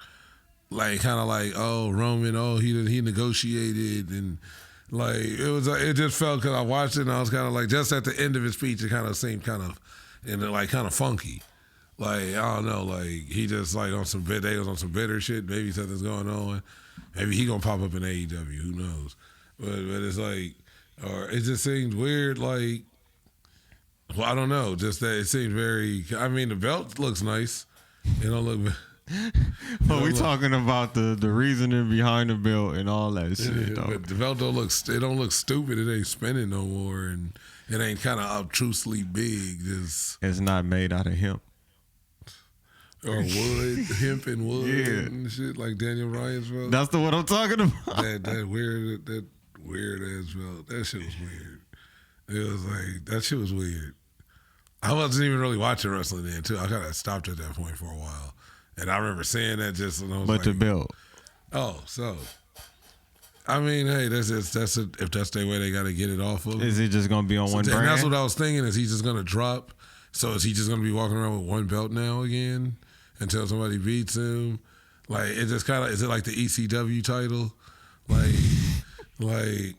like kind of like, oh, Roman, oh, he negotiated, and like it just felt, because I watched it and I was kind of like, just at the end of his speech, it kind of seemed kind of funky. Like, I don't know, like he just like on some bitter shit. Maybe something's going on. Maybe he gonna pop up in AEW. Who knows? But it's like, or it just seemed weird. Like, well, I don't know. Just that it seemed very. I mean, the belt looks nice. It don't look. But we talking about the reasoning behind the belt and all that shit. Yeah, but the belt don't look. It don't look stupid. It ain't spinning no more, and it ain't kind of obtrusively big. Just it's not made out of hemp. Or wood, hemp and wood and shit, like Daniel Bryan's belt. That's the one I'm talking about. That weird ass belt. That shit was weird. It was like, that shit was weird. I wasn't even really watching wrestling then too. I kind of stopped at that point for a while, and I remember saying that just. And I was but the belt. Oh, so. I mean, hey, if that's their way, they got to get it off of. Is it just gonna be on one brand? That's what I was thinking. Is he just gonna drop? So is he just gonna be walking around with one belt now again until somebody beats him? Like it just kind of is it like the ECW title? Like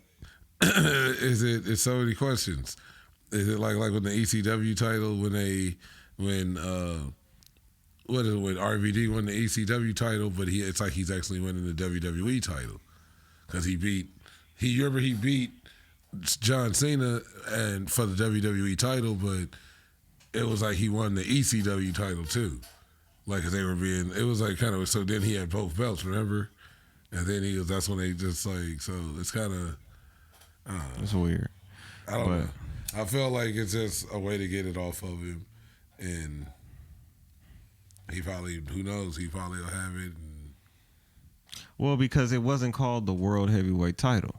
is it? It's so many questions. Is it like when the ECW title when what is it when RVD won the ECW title, but it's like he's actually winning the WWE title because he beat John Cena and for the WWE title, but it was like he won the ECW title too, like cause they were being it was like kind of so then he had both belts, remember, and then that's when they just like so it's kind of it's weird. I don't know. I feel like it's just a way to get it off of him, and he probably, who knows, he probably will have it. Well, because it wasn't called the World Heavyweight title.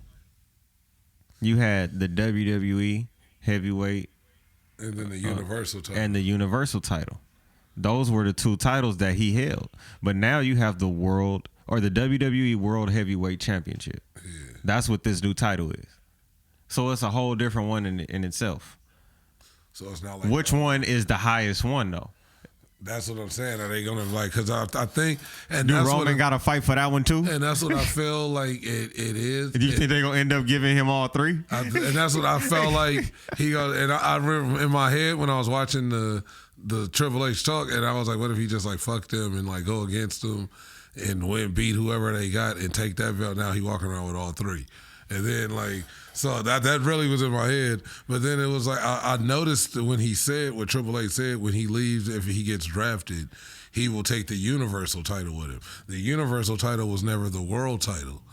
You had the WWE Heavyweight. And then the Universal title. And the Universal title. Those were the two titles that he held. But now you have the World, or the WWE World Heavyweight Championship. Yeah. That's what this new title is. So it's a whole different one in itself. So it's not like which one is the highest one, though? That's what I'm saying. Are they gonna like? Because I think, and do that's Roman got to fight for that one too? And that's what I feel like it is. Do you think they're gonna end up giving him all three? And that's what I felt like he got. And I remember in my head when I was watching the Triple H talk, and I was like, what if he just like fucked them and like go against them and win, beat whoever they got, and take that belt? Now he walking around with all three. And then like so that really was in my head, but then it was like I noticed when he said what Triple H said when he leaves, if he gets drafted, he will take the Universal title with him. The Universal title was never the world title.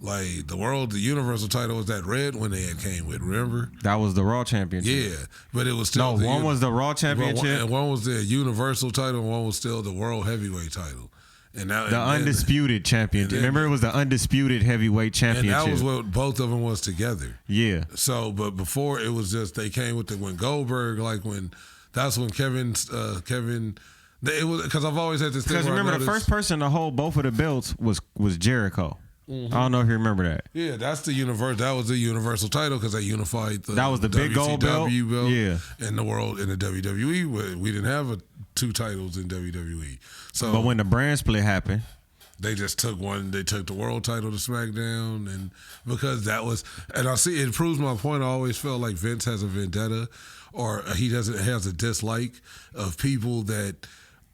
Like the Universal title was that red one they had came with. Remember? That was the Raw Championship. Yeah, but it was still one was the Raw Championship, and one was the Universal title, and one was still the World Heavyweight title. And now, the undisputed champion. Remember, it was the undisputed heavyweight championship. And that was what both of them was together. Yeah. So, but before it was just they came with when Goldberg, like that's when Kevin. It was because I've always had this thing. Because remember, the first person to hold both of the belts was Jericho. Mm-hmm. I don't know if you remember that. Yeah, that's the That was the Universal title because they unified that was the big gold belt. Yeah, and the world in the WWE. We didn't have two titles in WWE. So, but when the brand split happened, they just took one. They took the world title to SmackDown, and because that was, and I see it proves my point. I always felt like Vince has a vendetta, or he has a dislike of people that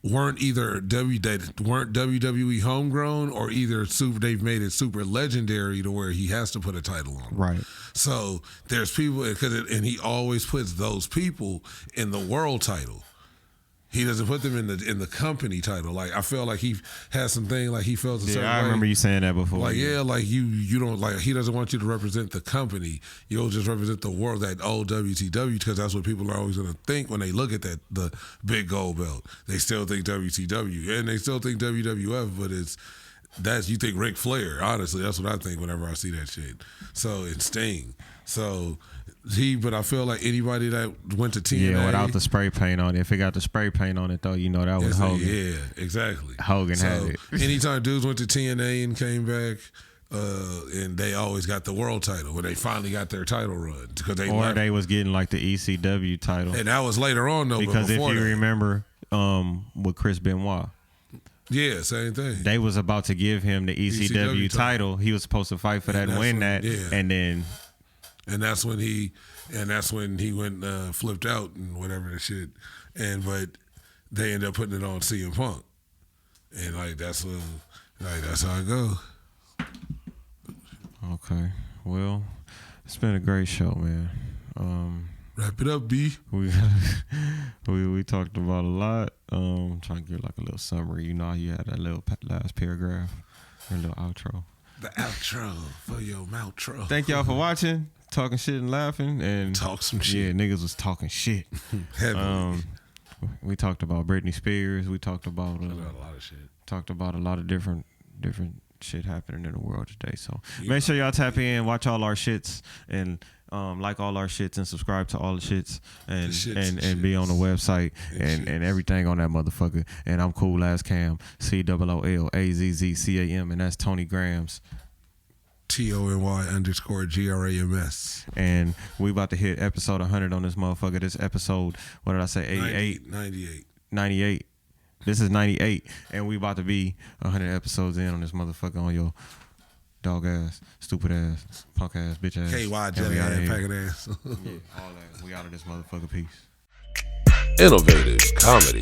weren't WWE homegrown, or either they've made it super legendary to where he has to put a title on. Right. So there's people, and he always puts those people in the world title. He doesn't put them in the company title. Like I feel like he has something like he feels a certain way. I remember you saying that before. Like like you don't like he doesn't want you to represent the company. You'll just represent the world, that old WCW, because that's what people are always going to think when they look at the big gold belt. They still think WCW and they still think WWF, but you think Ric Flair. Honestly, that's what I think whenever I see that shit. So it's Sting. So but I feel like anybody that went to TNA, yeah, without the spray paint on it. If it got the spray paint on it, though, that was Hogan. Yeah, exactly. Hogan had it. Anytime dudes went to TNA and came back, and they always got the world title when they finally got their title run, because they was getting like the ECW title, and that was later on though. Because if you remember, with Chris Benoit. Yeah, same thing. They was about to give him the ECW title. He was supposed to fight for that and win that, and then. And that's when he went flipped out and whatever the shit, but they ended up putting it on CM Punk, and that's how it go. Okay, well, it's been a great show, man. Wrap it up, B. We talked about a lot. Trying to give like a little summary. You know, you had that little last paragraph, your little outro. The outro for your outro. Thank y'all for watching. Talking shit and laughing and talk some shit. Yeah, niggas was talking shit. We talked about Britney Spears. We talked about a lot of shit. Talked about a lot of different shit happening in the world today. So make sure y'all tap in, watch all our shits, and like all our shits, and subscribe to all the shits, and be on the website and everything on that motherfucker. And I'm Coolazzcam, COOLAZZCAM, and that's Tony Grams. TONY_GRAMS. And we about to hit episode 100 on this motherfucker. This episode, what did I say? 88? 98. 98. This is 98. And we about to be 100 episodes in on this motherfucker on your dog ass, stupid ass, punk ass, bitch ass. KY, jelly ass, packet ass. Yeah, all that. We out of this motherfucker. Peace. Innovative comedy.